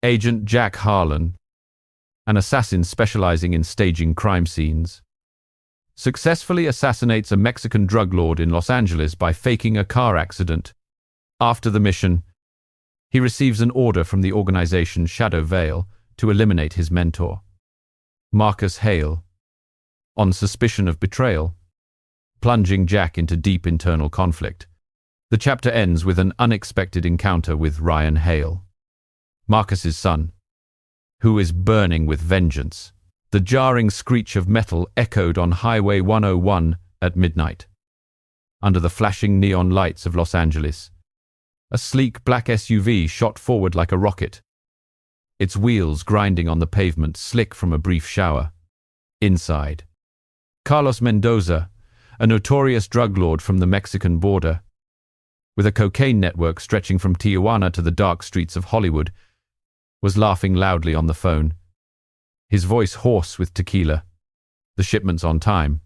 Agent Jack Harlan, an assassin specializing in staging crime scenes, successfully assassinates a Mexican drug lord in Los Angeles by faking a car accident. After the mission, he receives an order from the organization Shadow Veil to eliminate his mentor, Marcus Hale, on suspicion of betrayal, plunging Jack into deep internal conflict. The chapter ends with an unexpected encounter with Ryan Hale, Marcus's son, who is burning with vengeance. The jarring screech of metal echoed on Highway 101 at midnight. Under the flashing neon lights of Los Angeles, a sleek black SUV shot forward like a rocket, its wheels grinding on the pavement slick from a brief shower. Inside, Carlos Mendoza, a notorious drug lord from the Mexican border, with a cocaine network stretching from Tijuana to the dark streets of Hollywood, was laughing loudly on the phone, his voice hoarse with tequila. The shipment's on time.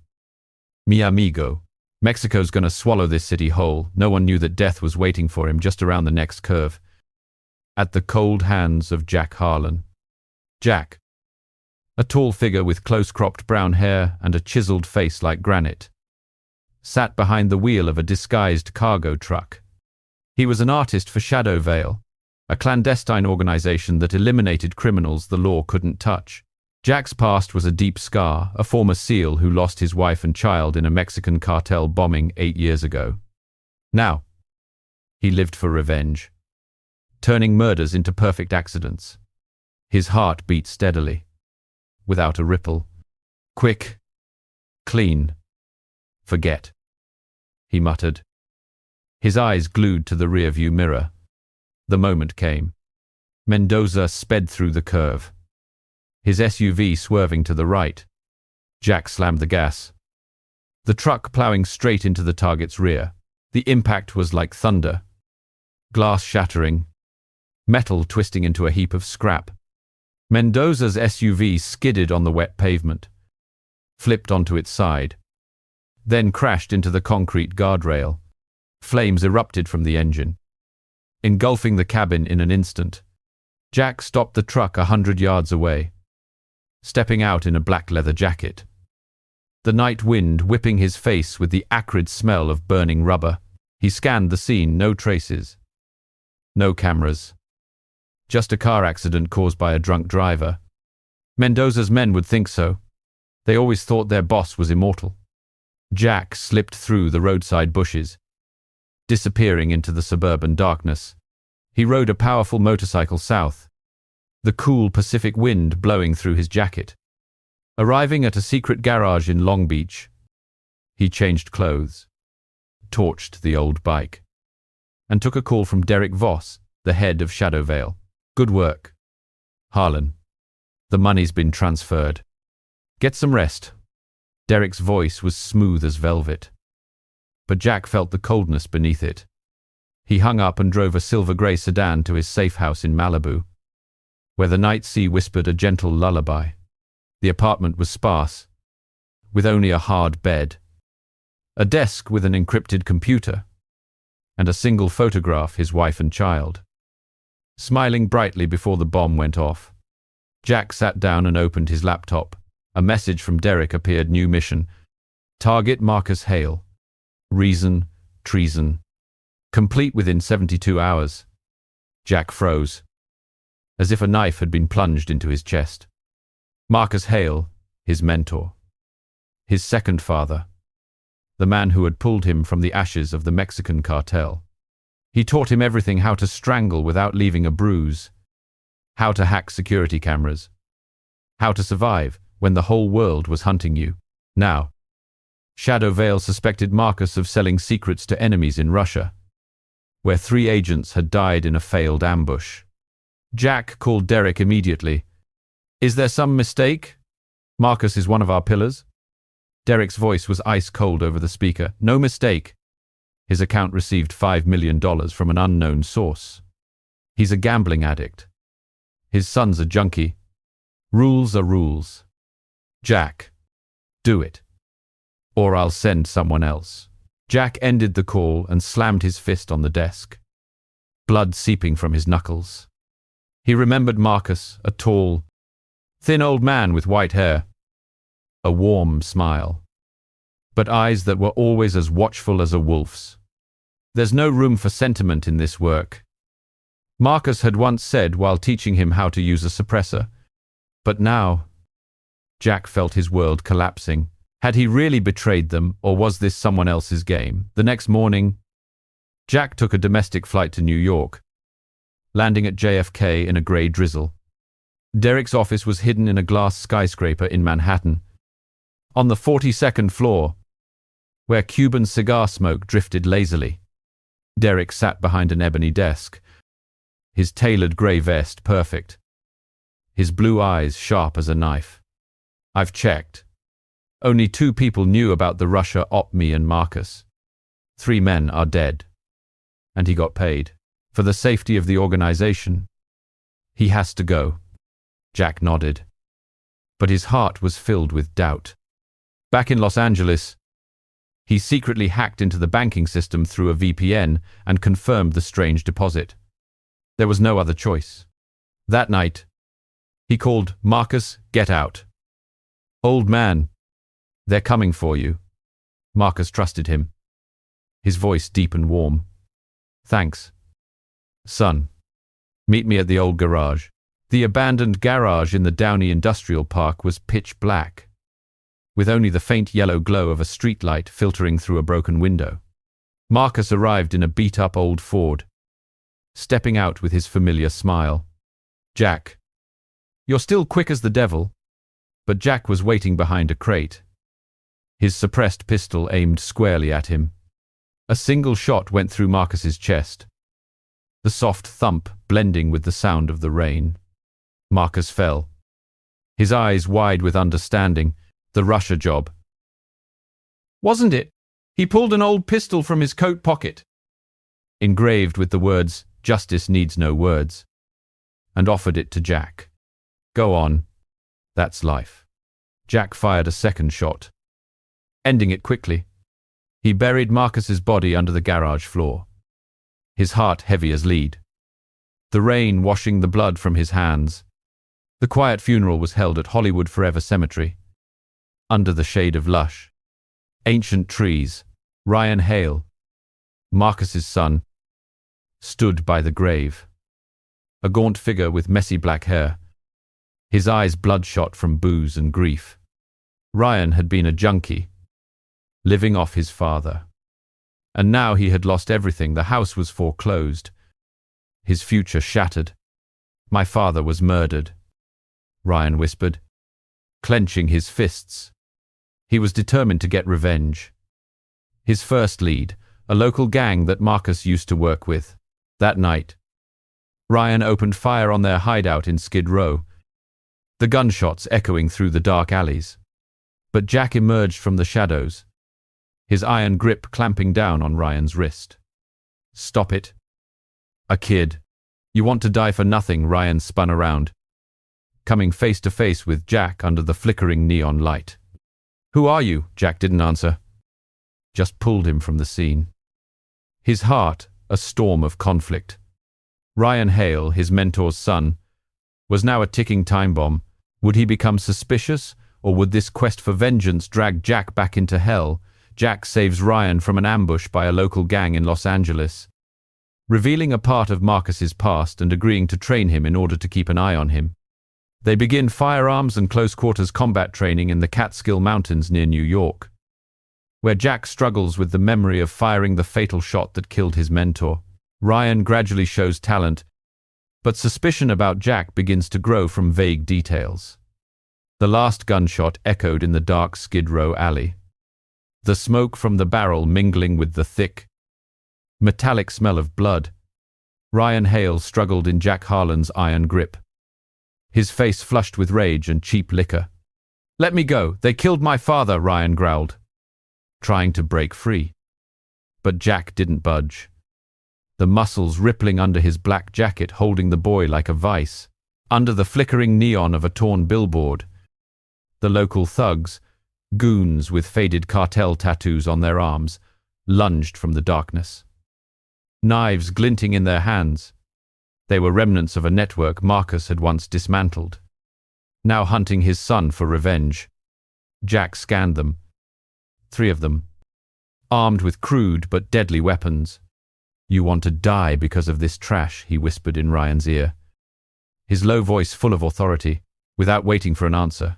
Mi amigo. Mexico's gonna swallow this city whole. No one knew that death was waiting for him just around the next curve. At the cold hands of Jack Harlan. Jack, a tall figure with close-cropped brown hair and a chiseled face like granite, sat behind the wheel of a disguised cargo truck. He was an artist for Shadow Veil, a clandestine organization that eliminated criminals the law couldn't touch. Jack's past was a deep scar, a former SEAL who lost his wife and child in a Mexican cartel bombing 8 years ago. Now, he lived for revenge, turning murders into perfect accidents. His heart beat steadily, without a ripple. Quick, clean, forget, he muttered, his eyes glued to the rearview mirror. The moment came. Mendoza sped through the curve, his SUV swerving to the right. Jack slammed the gas, the truck plowing straight into the target's rear. The impact was like thunder, glass shattering, metal twisting into a heap of scrap. Mendoza's SUV skidded on the wet pavement, flipped onto its side, then crashed into the concrete guardrail. Flames erupted from the engine, engulfing the cabin in an instant. Jack stopped the truck 100 yards away, stepping out in a black leather jacket, the night wind whipping his face with the acrid smell of burning rubber. He scanned the scene. No traces, no cameras, just a car accident caused by a drunk driver. Mendoza's men would think so. They always thought their boss was immortal. Jack slipped through the roadside bushes, disappearing into the suburban darkness. He rode a powerful motorcycle south, the cool Pacific wind blowing through his jacket. Arriving at a secret garage in Long Beach, he changed clothes, torched the old bike, and took a call from Derek Voss, the head of Shadow Veil. Good work, Harlan. The money's been transferred. Get some rest. Derek's voice was smooth as velvet, but Jack felt the coldness beneath it. He hung up and drove a silver-gray sedan to his safe house in Malibu, where the night sea whispered a gentle lullaby. The apartment was sparse, with only a hard bed, a desk with an encrypted computer, and a single photograph, his wife and child. Smiling brightly before the bomb went off, Jack sat down and opened his laptop. A message from Derek appeared. New mission. Target Marcus Hale. Reason, treason. Complete within 72 hours. Jack froze, as if a knife had been plunged into his chest. Marcus Hale, his mentor, his second father, the man who had pulled him from the ashes of the Mexican cartel. He taught him everything: how to strangle without leaving a bruise, how to hack security cameras, how to survive when the whole world was hunting you. Now, Shadow Veil suspected Marcus of selling secrets to enemies in Russia, where 3 agents had died in a failed ambush. Jack called Derek immediately. Is there some mistake? Marcus is one of our pillars. Derek's voice was ice cold over the speaker. No mistake. His account received $5 million from an unknown source. He's a gambling addict. His son's a junkie. Rules are rules. Jack, do it, or I'll send someone else. Jack ended the call and slammed his fist on the desk, blood seeping from his knuckles. He remembered Marcus, a tall, thin old man with white hair, a warm smile, but eyes that were always as watchful as a wolf's. There's no room for sentiment in this work, Marcus had once said while teaching him how to use a suppressor. But now, Jack felt his world collapsing. Had he really betrayed them, or was this someone else's game? The next morning, Jack took a domestic flight to New York, landing at JFK in a grey drizzle. Derek's office was hidden in a glass skyscraper in Manhattan, on the 42nd floor, where Cuban cigar smoke drifted lazily. Derek sat behind an ebony desk, his tailored grey vest perfect, his blue eyes sharp as a knife. I've checked. Only 2 people knew about the Russia op, me and Marcus. 3 men are dead. And he got paid. For the safety of the organization, he has to go. Jack nodded. But his heart was filled with doubt. Back in Los Angeles, he secretly hacked into the banking system through a VPN and confirmed the strange deposit. There was no other choice. That night, he called, "Marcus, get out." "Old man, they're coming for you." Marcus trusted him, his voice deep and warm. "Thanks. Son, meet me at the old garage." The abandoned garage in the Downey Industrial Park was pitch black, with only the faint yellow glow of a streetlight filtering through a broken window. Marcus arrived in a beat-up old Ford, stepping out with his familiar smile. "Jack, you're still quick as the devil." But Jack was waiting behind a crate, his suppressed pistol aimed squarely at him. A single shot went through Marcus's chest, the soft thump blending with the sound of the rain. Marcus fell, his eyes wide with understanding. The Russia job. "Wasn't it? He pulled an old pistol from his coat pocket," engraved with the words, "Justice needs no words," and offered it to Jack. "Go on. That's life." Jack fired a second shot, ending it quickly. He buried Marcus's body under the garage floor, his heart heavy as lead, the rain washing the blood from his hands. The quiet funeral was held at Hollywood Forever Cemetery, under the shade of lush, ancient trees. Ryan Hale, Marcus's son, stood by the grave, a gaunt figure with messy black hair, his eyes bloodshot from booze and grief. Ryan had been a junkie, living off his father. And now he had lost everything. The house was foreclosed, his future shattered. "My father was murdered," Ryan whispered, clenching his fists. He was determined to get revenge. His first lead, a local gang that Marcus used to work with. That night, Ryan opened fire on their hideout in Skid Row, the gunshots echoing through the dark alleys. But Jack emerged from the shadows, his iron grip clamping down on Ryan's wrist. "Stop it. A kid. You want to die for nothing." Ryan spun around, coming face to face with Jack under the flickering neon light. "Who are you?" Jack didn't answer, just pulled him from the scene. His heart a storm of conflict. Ryan Hale, his mentor's son, was now a ticking time bomb. Would he become suspicious, or would this quest for vengeance drag Jack back into hell? Jack saves Ryan from an ambush by a local gang in Los Angeles, revealing a part of Marcus's past and agreeing to train him in order to keep an eye on him. They begin firearms and close-quarters combat training in the Catskill Mountains near New York, where Jack struggles with the memory of firing the fatal shot that killed his mentor. Ryan gradually shows talent, but suspicion about Jack begins to grow from vague details. The last gunshot echoed in the dark Skid Row alley, the smoke from the barrel mingling with the thick, metallic smell of blood. Ryan Hale struggled in Jack Harlan's iron grip, his face flushed with rage and cheap liquor. "Let me go. They killed my father," Ryan growled, trying to break free. But Jack didn't budge, the muscles rippling under his black jacket holding the boy like a vice. Under the flickering neon of a torn billboard, the local thugs, goons with faded cartel tattoos on their arms, lunged from the darkness, knives glinting in their hands. They were remnants of a network Marcus had once dismantled, now hunting his son for revenge. Jack scanned them. 3 of them, armed with crude but deadly weapons. "You want to die because of this trash," he whispered in Ryan's ear, his low voice full of authority, without waiting for an answer.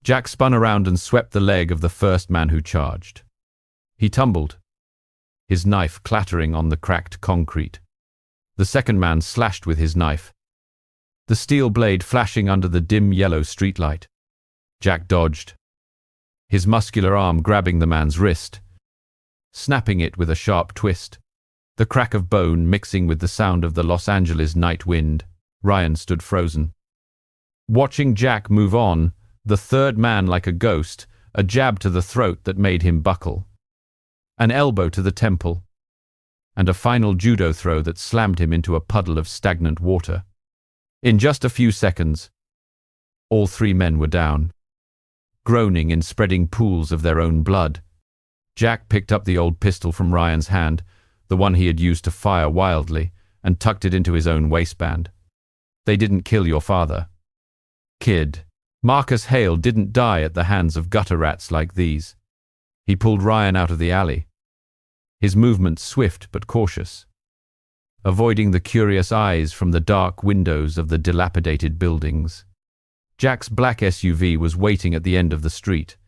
Jack spun around and swept the leg of the first man who charged. He tumbled, his knife clattering on the cracked concrete. The second man slashed with his knife, the steel blade flashing under the dim yellow streetlight. Jack dodged, his muscular arm grabbing the man's wrist, snapping it with a sharp twist, the crack of bone mixing with the sound of the Los Angeles night wind. Ryan stood frozen, watching Jack move on, the third man like a ghost, a jab to the throat that made him buckle, an elbow to the temple, and a final judo throw that slammed him into a puddle of stagnant water. In just a few seconds, all 3 men were down, groaning in spreading pools of their own blood. Jack picked up the old pistol from Ryan's hand, the one he had used to fire wildly, and tucked it into his own waistband. "They didn't kill your father, kid. Marcus Hale didn't die at the hands of gutter rats like these." He pulled Ryan out of the alley, his movements swift but cautious, avoiding the curious eyes from the dark windows of the dilapidated buildings. Jack's black SUV was waiting at the end of the street,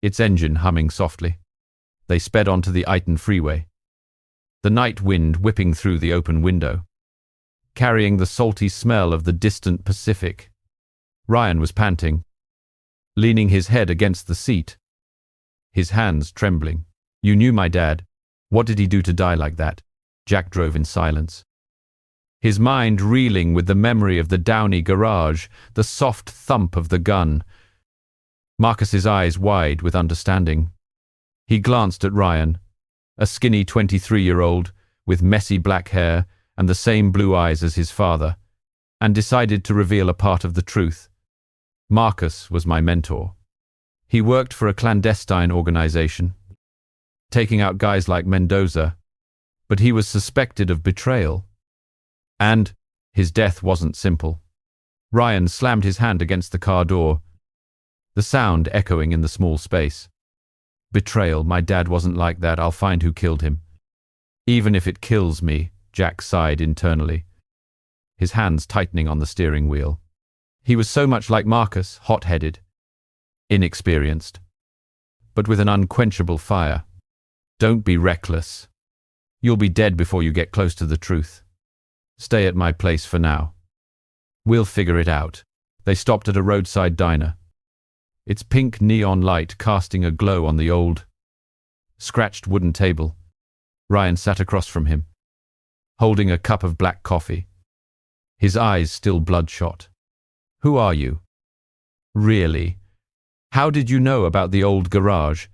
its engine humming softly. They sped onto the Iton freeway, the night wind whipping through the open window, carrying the salty smell of the distant Pacific. Ryan was panting, leaning his head against the seat, his hands trembling. "You knew my dad. What did he do to die like that?" Jack drove in silence, his mind reeling with the memory of the Downey garage, the soft thump of the gun. Marcus's eyes wide with understanding. He glanced at Ryan, a skinny 23-year-old with messy black hair and the same blue eyes as his father, and decided to reveal a part of the truth. "Marcus was my mentor. He worked for a clandestine organization, taking out guys like Mendoza, but he was suspected of betrayal. And his death wasn't simple." Ryan slammed his hand against the car door, the sound echoing in the small space. "Betrayal? My dad wasn't like that. I'll find who killed him. Even if it kills me," Jack sighed internally, his hands tightening on the steering wheel. He was so much like Marcus, hot-headed, inexperienced, but with an unquenchable fire. "Don't be reckless. You'll be dead before you get close to the truth. Stay at my place for now. We'll figure it out." They stopped at a roadside diner, its pink neon light casting a glow on the old, scratched wooden table. Ryan sat across from him, holding a cup of black coffee, his eyes still bloodshot. "Who are you? Really? How did you know about the old garage?"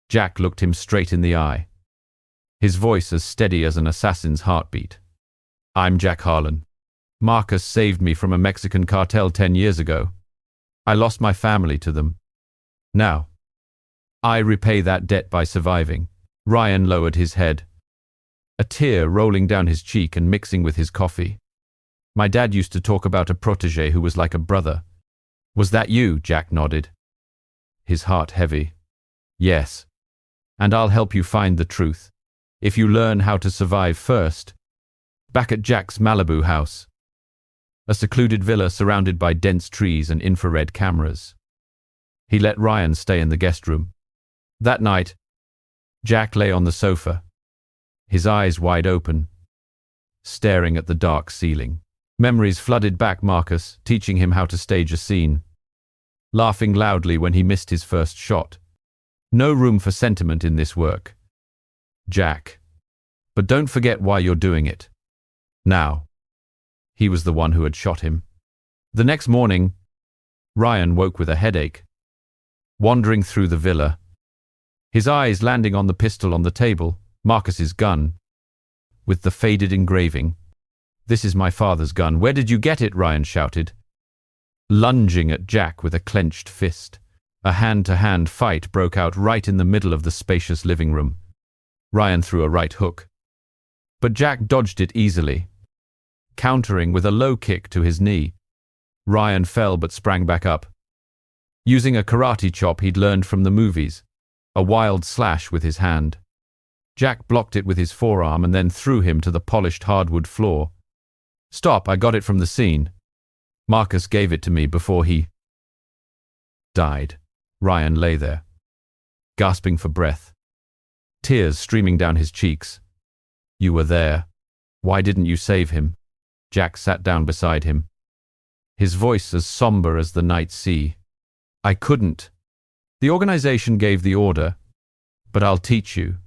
Jack looked him straight in the eye, his voice as steady as an assassin's heartbeat. "I'm Jack Harlan. Marcus saved me from a Mexican cartel 10 years ago. I lost my family to them. Now, I repay that debt by surviving." Ryan lowered his head, a tear rolling down his cheek and mixing with his coffee. "My dad used to talk about a protege who was like a brother." "Was that you?" Jack nodded, his heart heavy. "Yes. And I'll help you find the truth, if you learn how to survive first." Back at Jack's Malibu house, a secluded villa surrounded by dense trees and infrared cameras, he let Ryan stay in the guest room. That night, Jack lay on the sofa, his eyes wide open, staring at the dark ceiling. Memories flooded back Marcus, teaching him how to stage a scene, laughing loudly when he missed his first shot. No room for sentiment in this work, Jack. But don't forget why you're doing it. Now, he was the one who had shot him. The next morning, Ryan woke with a headache, wandering through the villa, his eyes landing on the pistol on the table, Marcus's gun, with the faded engraving. "This is my father's gun. Where did you get it?" Ryan shouted, lunging at Jack with a clenched fist. A hand-to-hand fight broke out right in the middle of the spacious living room. Ryan threw a right hook, but Jack dodged it easily, countering with a low kick to his knee. Ryan fell but sprang back up, using a karate chop he'd learned from the movies, a wild slash with his hand. Jack blocked it with his forearm and then threw him to the polished hardwood floor. "Stop, I got it from the scene. Marcus gave it to me before he died." Ryan lay there, gasping for breath, tears streaming down his cheeks. "You were there. Why didn't you save him?" Jack sat down beside him, his voice as somber as the night sea. "I couldn't. The organization gave the order, but I'll teach you,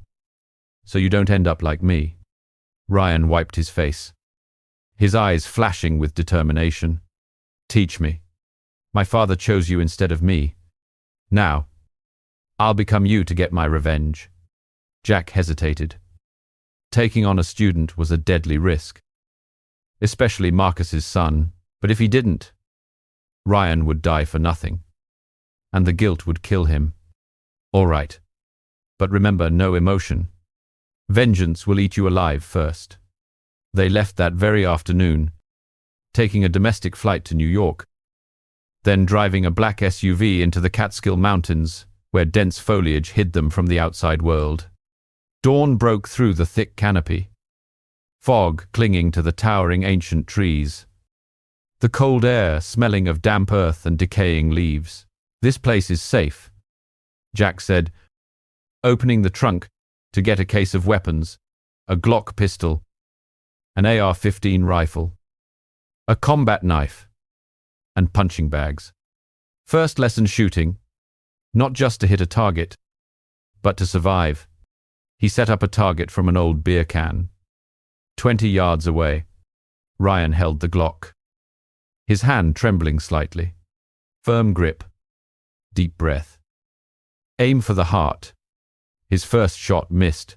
so you don't end up like me." Ryan wiped his face, his eyes flashing with determination. "Teach me. My father chose you instead of me. Now, I'll become you to get my revenge." Jack hesitated. Taking on a student was a deadly risk, especially Marcus's son, but if he didn't, Ryan would die for nothing, and the guilt would kill him. "All right, but remember, no emotion. Vengeance will eat you alive first." They left that very afternoon, taking a domestic flight to New York, then driving a black SUV into the Catskill Mountains, where dense foliage hid them from the outside world. Dawn broke through the thick canopy, fog clinging to the towering ancient trees, the cold air smelling of damp earth and decaying leaves. "This place is safe," Jack said, opening the trunk to get a case of weapons, a Glock pistol, an AR-15 rifle, a combat knife, and punching bags. First lesson shooting, not just to hit a target, but to survive. He set up a target from an old beer can. 20 yards away, Ryan held the Glock, his hand trembling slightly. Firm grip, deep breath. Aim for the heart. His first shot missed,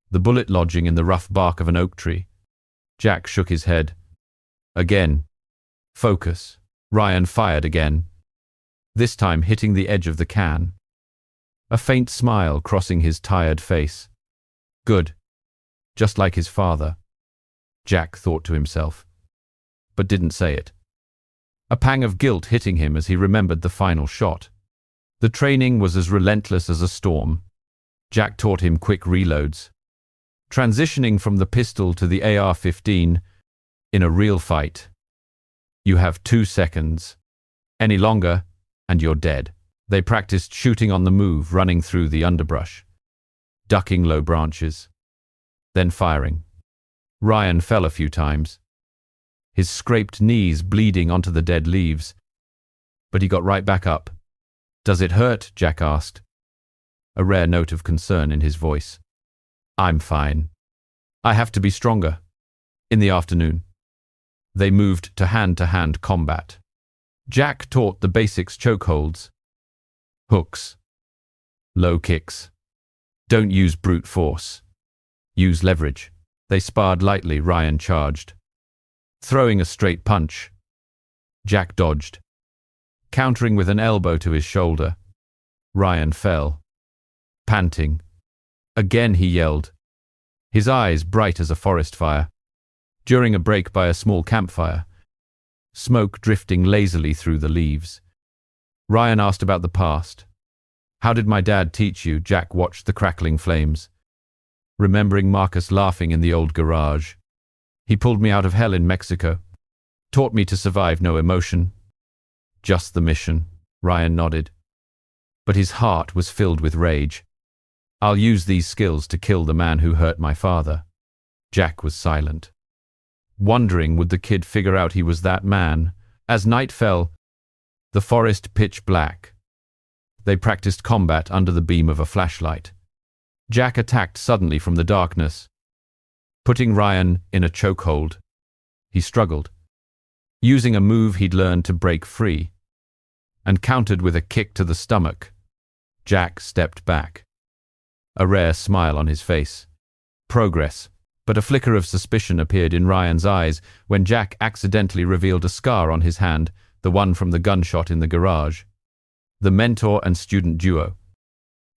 the bullet lodging in the rough bark of an oak tree. Jack shook his head. Again. Focus. Ryan fired again, this time hitting the edge of the can, a faint smile crossing his tired face. "Good. Just like his father," Jack thought to himself, but didn't say it. A pang of guilt hitting him as he remembered the final shot. The training was as relentless as a storm. Jack taught him quick reloads, transitioning from the pistol to the AR-15 in a real fight. "You have 2 seconds. Any longer, and you're dead." They practiced shooting on the move, running through the underbrush, ducking low branches, then firing. Ryan fell a few times, his scraped knees bleeding onto the dead leaves, but he got right back up. "Does it hurt?" Jack asked, a rare note of concern in his voice. "I'm fine. I have to be stronger." In the afternoon, they moved to hand-to-hand combat. Jack taught the basics: chokeholds, hooks, low kicks. Don't use brute force. Use leverage. They sparred lightly. Ryan charged, throwing a straight punch. Jack dodged, countering with an elbow to his shoulder. Ryan fell, panting. Again he yelled, his eyes bright as a forest fire. During a break by a small campfire, smoke drifting lazily through the leaves, Ryan asked about the past. "How did my dad teach you?" Jack watched the crackling flames, remembering Marcus laughing in the old garage. "He pulled me out of hell in Mexico, taught me to survive, no emotion, just the mission." Ryan nodded, but his heart was filled with rage. "I'll use these skills to kill the man who hurt my father." Jack was silent, wondering would the kid figure out he was that man. As night fell, the forest pitch black. They practiced combat under the beam of a flashlight. Jack attacked suddenly from the darkness, putting Ryan in a chokehold. He struggled, using a move he'd learned to break free, and countered with a kick to the stomach. Jack stepped back, a rare smile on his face. Progress. But a flicker of suspicion appeared in Ryan's eyes when Jack accidentally revealed a scar on his hand, the one from the gunshot in the garage. The mentor and student duo,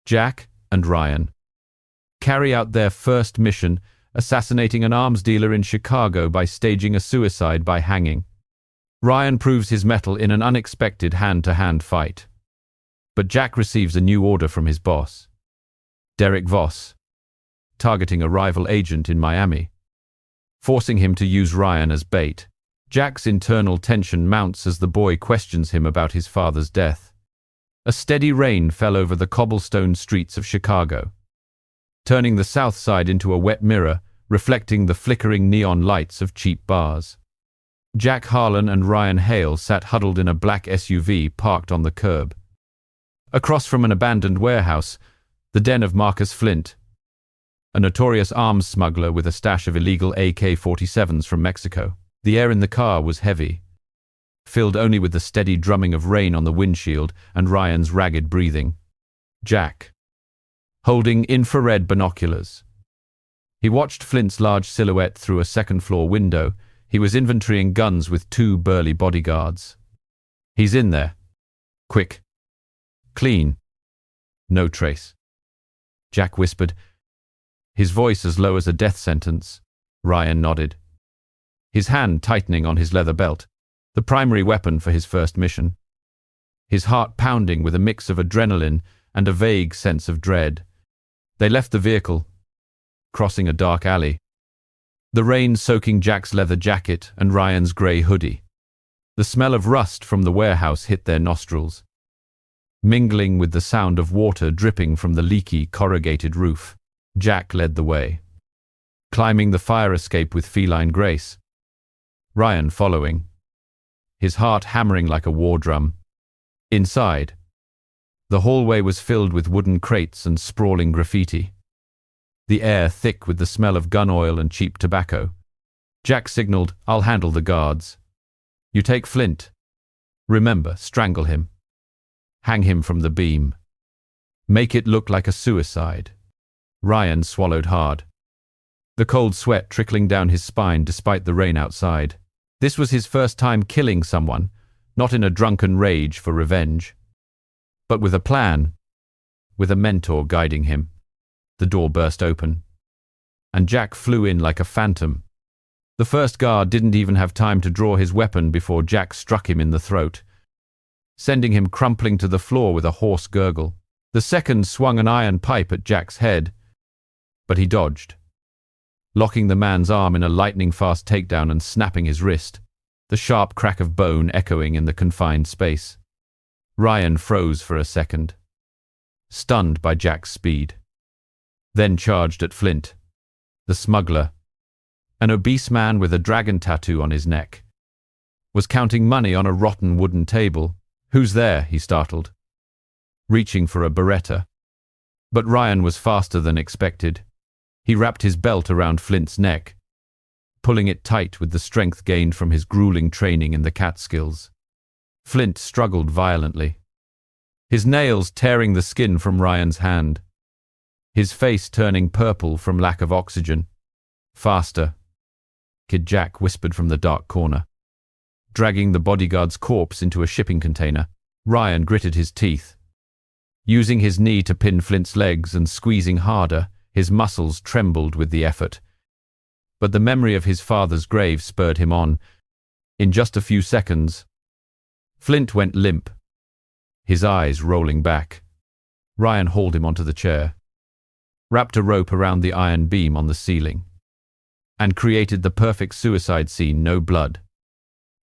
Jack and Ryan, carry out their first mission assassinating an arms dealer in Chicago by staging a suicide by hanging. Ryan proves his mettle in an unexpected hand-to-hand fight. But Jack receives a new order from his boss, Derek Voss, targeting a rival agent in Miami, forcing him to use Ryan as bait. Jack's internal tension mounts as the boy questions him about his father's death. A steady rain fell over the cobblestone streets of Chicago, turning the south side into a wet mirror, reflecting the flickering neon lights of cheap bars. Jack Harlan and Ryan Hale sat huddled in a black SUV parked on the curb. Across from an abandoned warehouse, the den of Marcus Flint, a notorious arms smuggler with a stash of illegal AK-47s from Mexico. The air in the car was heavy, filled only with the steady drumming of rain on the windshield and Ryan's ragged breathing. Jack, holding infrared binoculars. He watched Flint's large silhouette through a second-floor window. He was inventorying guns with two burly bodyguards. He's in there. Quick. Clean. No trace. Jack whispered, his voice as low as a death sentence. Ryan nodded, his hand tightening on his leather belt, the primary weapon for his first mission. His heart pounding with a mix of adrenaline and a vague sense of dread. They left the vehicle, crossing a dark alley, the rain soaking Jack's leather jacket and Ryan's grey hoodie. The smell of rust from the warehouse hit their nostrils, mingling with the sound of water dripping from the leaky, corrugated roof. Jack led the way, climbing the fire escape with feline grace. Ryan following, his heart hammering like a war drum. Inside, the hallway was filled with wooden crates and sprawling graffiti, the air thick with the smell of gun oil and cheap tobacco. Jack signaled, "I'll handle the guards. You take Flint. Remember, strangle him. Hang him from the beam. Make it look like a suicide." Ryan swallowed hard, the cold sweat trickling down his spine despite the rain outside. This was his first time killing someone, not in a drunken rage for revenge, but with a plan, with a mentor guiding him. The door burst open, and Jack flew in like a phantom. The first guard didn't even have time to draw his weapon before Jack struck him in the throat, sending him crumpling to the floor with a hoarse gurgle. The second swung an iron pipe at Jack's head, but he dodged, locking the man's arm in a lightning-fast takedown and snapping his wrist, the sharp crack of bone echoing in the confined space. Ryan froze for a second, stunned by Jack's speed, then charged at Flint, the smuggler, an obese man with a dragon tattoo on his neck, was counting money on a rotten wooden table. "Who's there?" he startled, reaching for a Beretta. But Ryan was faster than expected. He wrapped his belt around Flint's neck, pulling it tight with the strength gained from his grueling training in the Catskills. Flint struggled violently, his nails tearing the skin from Ryan's hand, his face turning purple from lack of oxygen. "Faster," Kid Jack whispered from the dark corner, dragging the bodyguard's corpse into a shipping container. Ryan gritted his teeth, using his knee to pin Flint's legs and squeezing harder. His muscles trembled with the effort, but the memory of his father's grave spurred him on. In just a few seconds, Flint went limp, his eyes rolling back. Ryan hauled him onto the chair, wrapped a rope around the iron beam on the ceiling, and created the perfect suicide scene. No blood,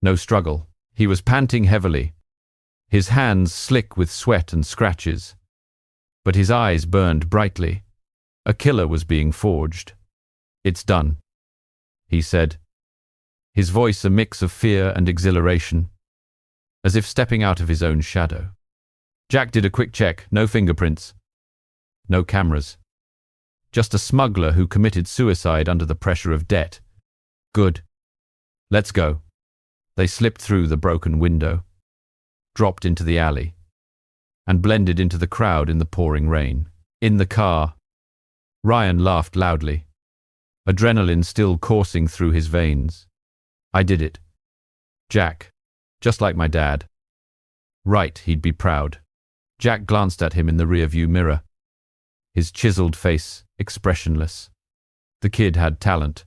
no struggle. He was panting heavily, his hands slick with sweat and scratches, but his eyes burned brightly. A killer was being forged. "It's done," he said, his voice a mix of fear and exhilaration, as if stepping out of his own shadow. Jack did a quick check. No fingerprints, no cameras, just a smuggler who committed suicide under the pressure of debt. "Good. Let's go." They slipped through the broken window, dropped into the alley, and blended into the crowd in the pouring rain. In the car, Ryan laughed loudly, adrenaline still coursing through his veins. "I did it, Jack, just like my dad." Right, he'd be proud. Jack glanced at him in the rearview mirror, his chiseled face expressionless. The kid had talent.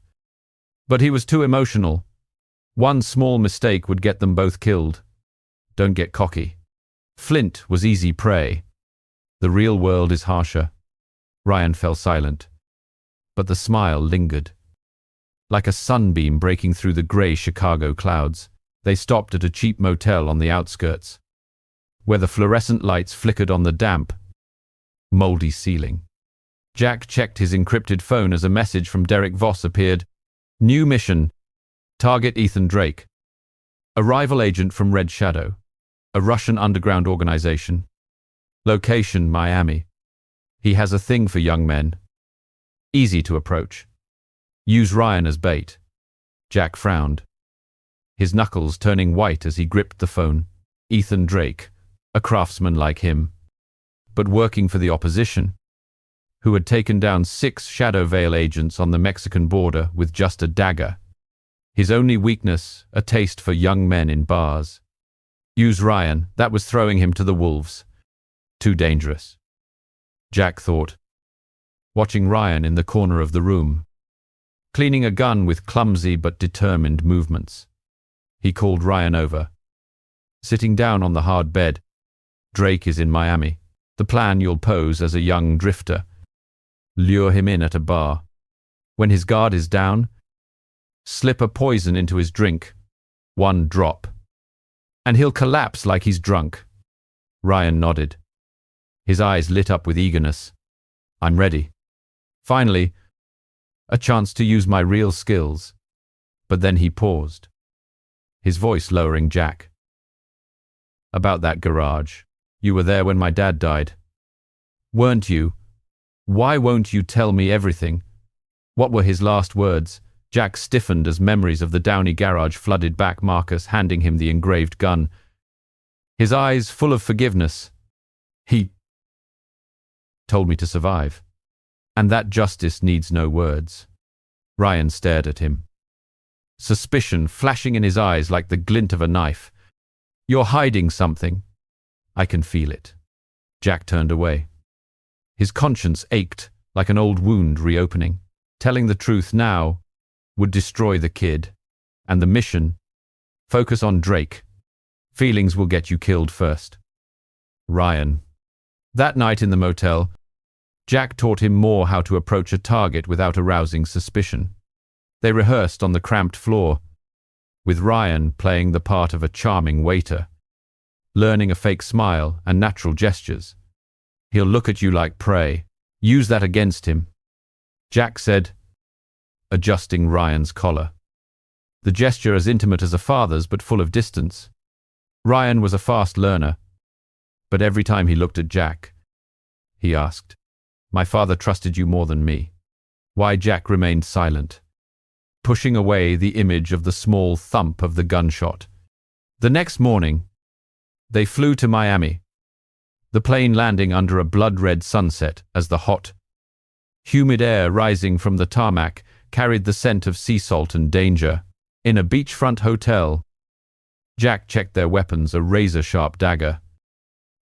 But he was too emotional. One small mistake would get them both killed. Don't get cocky. Flint was easy prey. The real world is harsher. Ryan fell silent. But the smile lingered. Like a sunbeam breaking through the grey Chicago clouds, they stopped at a cheap motel on the outskirts, where the fluorescent lights flickered on the damp, moldy ceiling. Jack checked his encrypted phone as a message from Derek Voss appeared. New mission. Target Ethan Drake. A rival agent from Red Shadow, a Russian underground organization. Location, Miami. He has a thing for young men. Easy to approach. Use Ryan as bait. Jack frowned, his knuckles turning white as he gripped the phone. Ethan Drake, a craftsman like him, but working for the opposition, who had taken down 6 Shadow Veil agents on the Mexican border with just a dagger. His only weakness, a taste for young men in bars. Use Ryan, that was throwing him to the wolves. Too dangerous, Jack thought, watching Ryan in the corner of the room, cleaning a gun with clumsy but determined movements. He called Ryan over. Sitting down on the hard bed. Drake is in Miami. The plan, you'll pose as a young drifter. Lure him in at a bar. When his guard is down, slip a poison into his drink. 1 drop. And he'll collapse like he's drunk. Ryan nodded. His eyes lit up with eagerness. I'm ready. Finally, a chance to use my real skills. But then he paused, his voice lowering. Jack. About that garage. You were there when my dad died. Weren't you? Why won't you tell me everything? What were his last words? Jack stiffened as memories of the Downey garage flooded back, Marcus handing him the engraved gun. His eyes full of forgiveness. He told me to survive. And that justice needs no words. Ryan stared at him, suspicion flashing in his eyes like the glint of a knife. You're hiding something. I can feel it. Jack turned away. His conscience ached like an old wound reopening. Telling the truth now would destroy the kid. And the mission? Focus on Drake. Feelings will get you killed first. Ryan. That night in the motel, Jack taught him more how to approach a target without arousing suspicion. They rehearsed on the cramped floor, with Ryan playing the part of a charming waiter, learning a fake smile and natural gestures. He'll look at you like prey. Use that against him, Jack said, adjusting Ryan's collar. The gesture as intimate as a father's but full of distance. Ryan was a fast learner, but every time he looked at Jack, he asked, My father trusted you more than me. Why? Jack remained silent, pushing away the image of the small thump of the gunshot. The next morning, they flew to Miami, the plane landing under a blood-red sunset as the hot, humid air rising from the tarmac carried the scent of sea salt and danger. In a beachfront hotel, Jack checked their weapons, a razor-sharp dagger,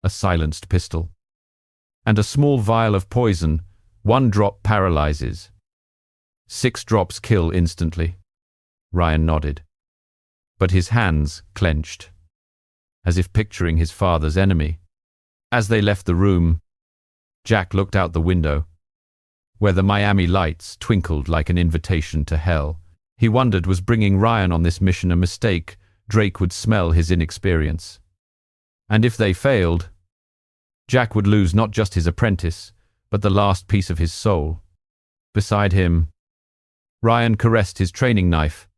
a silenced pistol, and a small vial of poison. 1 drop paralyzes. 6 drops kill instantly. Ryan nodded, but his hands clenched, as if picturing his father's enemy. As they left the room, Jack looked out the window, where the Miami lights twinkled like an invitation to hell. He wondered, was bringing Ryan on this mission a mistake? Drake would smell his inexperience. And if they failed, Jack would lose not just his apprentice, but the last piece of his soul. Beside him, Ryan caressed his training knife,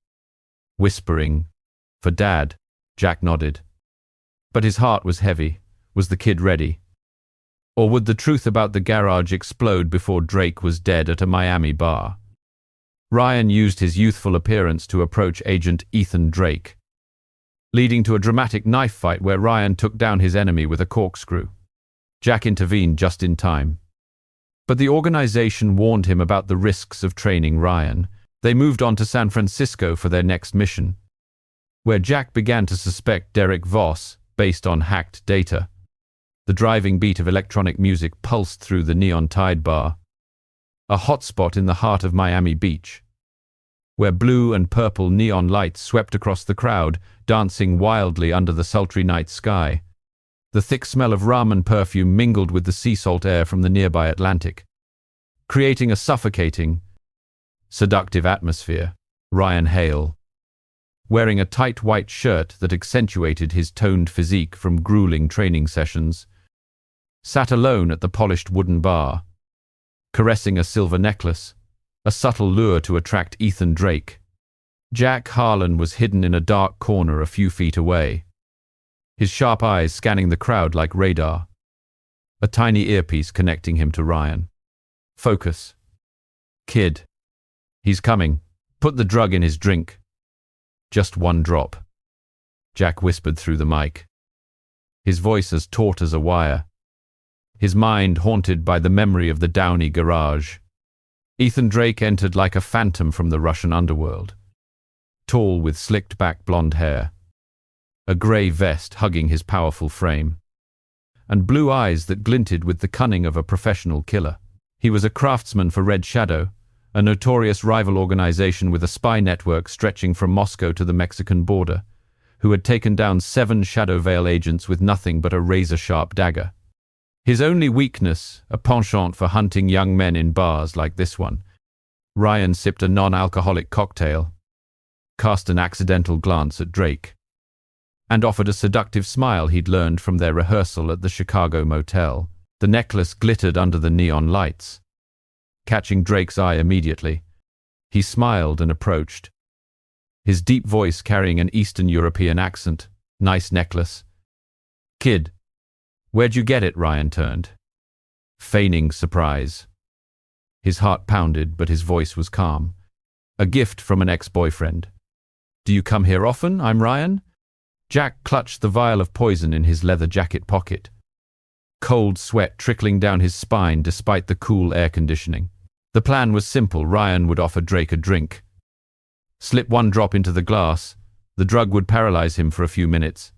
whispering, For Dad. Jack nodded. But his heart was heavy. Was the kid ready? Or would the truth about the garage explode before Drake was dead at a Miami bar? Ryan used his youthful appearance to approach Agent Ethan Drake, leading to a dramatic knife fight where Ryan took down his enemy with a corkscrew. Jack intervened just in time. But the organization warned him about the risks of training Ryan. They moved on to San Francisco for their next mission, where Jack began to suspect Derek Voss based on hacked data. The driving beat of electronic music pulsed through the neon Tide bar. a hotspot in the heart of Miami Beach, where blue and purple neon lights swept across the crowd, dancing wildly under the sultry night sky. The thick smell of ramen perfume mingled with the sea salt air from the nearby Atlantic, creating a suffocating, seductive atmosphere. Ryan Hale, wearing a tight white shirt that accentuated his toned physique from grueling training sessions, sat alone at the polished wooden bar, caressing a silver necklace, a subtle lure to attract Ethan Drake. Jack Harlan was hidden in a dark corner a few feet away, his sharp eyes scanning the crowd like radar, a tiny earpiece connecting him to Ryan. Focus. Kid. He's coming. Put the drug in his drink. Just one drop. Jack whispered through the mic, his voice as taut as a wire, his mind haunted by the memory of the Downey garage. Ethan Drake entered like a phantom from the Russian underworld, tall with slicked-back blonde hair, a grey vest hugging his powerful frame, and blue eyes that glinted with the cunning of a professional killer. He was a craftsman for Red Shadow, a notorious rival organization with a spy network stretching from Moscow to the Mexican border, who had taken down 7 Shadow Veil agents with nothing but a razor-sharp dagger. His only weakness, a penchant for hunting young men in bars like this one. Ryan sipped a non-alcoholic cocktail, cast an accidental glance at Drake, and offered a seductive smile he'd learned from their rehearsal at the Chicago motel. The necklace glittered under the neon lights, catching Drake's eye immediately. He smiled and approached, his deep voice carrying an Eastern European accent. Nice necklace. Kid, where'd you get it? Ryan turned, feigning surprise. His heart pounded, but his voice was calm. A gift from an ex-boyfriend. Do you come here often? I'm Ryan. Jack clutched the vial of poison in his leather jacket pocket, cold sweat trickling down his spine despite the cool air conditioning. The plan was simple. Ryan would offer Drake a drink. Slip one drop into the glass. The drug would paralyze him for a few minutes,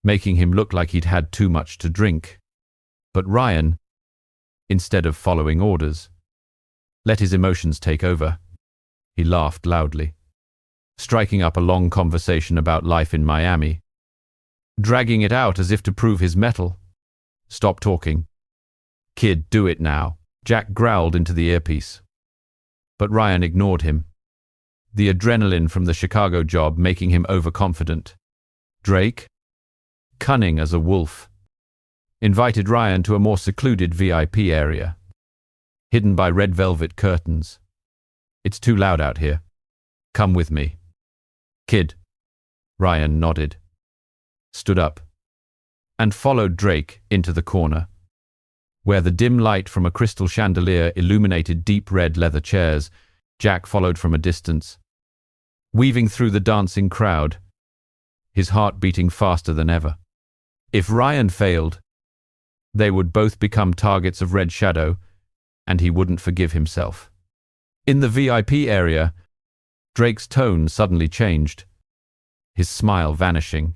making him look like he'd had too much to drink. But Ryan, instead of following orders, let his emotions take over. He laughed loudly, striking up a long conversation about life in Miami, dragging it out as if to prove his mettle. Stop talking. Kid, do it now. Jack growled into the earpiece, but Ryan ignored him, the adrenaline from the Chicago job making him overconfident. Drake, cunning as a wolf, invited Ryan to a more secluded VIP area, hidden by red velvet curtains. It's too loud out here. Come with me. Kid. Ryan nodded, stood up, and followed Drake into the corner, where the dim light from a crystal chandelier illuminated deep red leather chairs. Jack followed from a distance, weaving through the dancing crowd, his heart beating faster than ever. If Ryan failed, they would both become targets of Red Shadow, and he wouldn't forgive himself. In the VIP area, Drake's tone suddenly changed, his smile vanishing.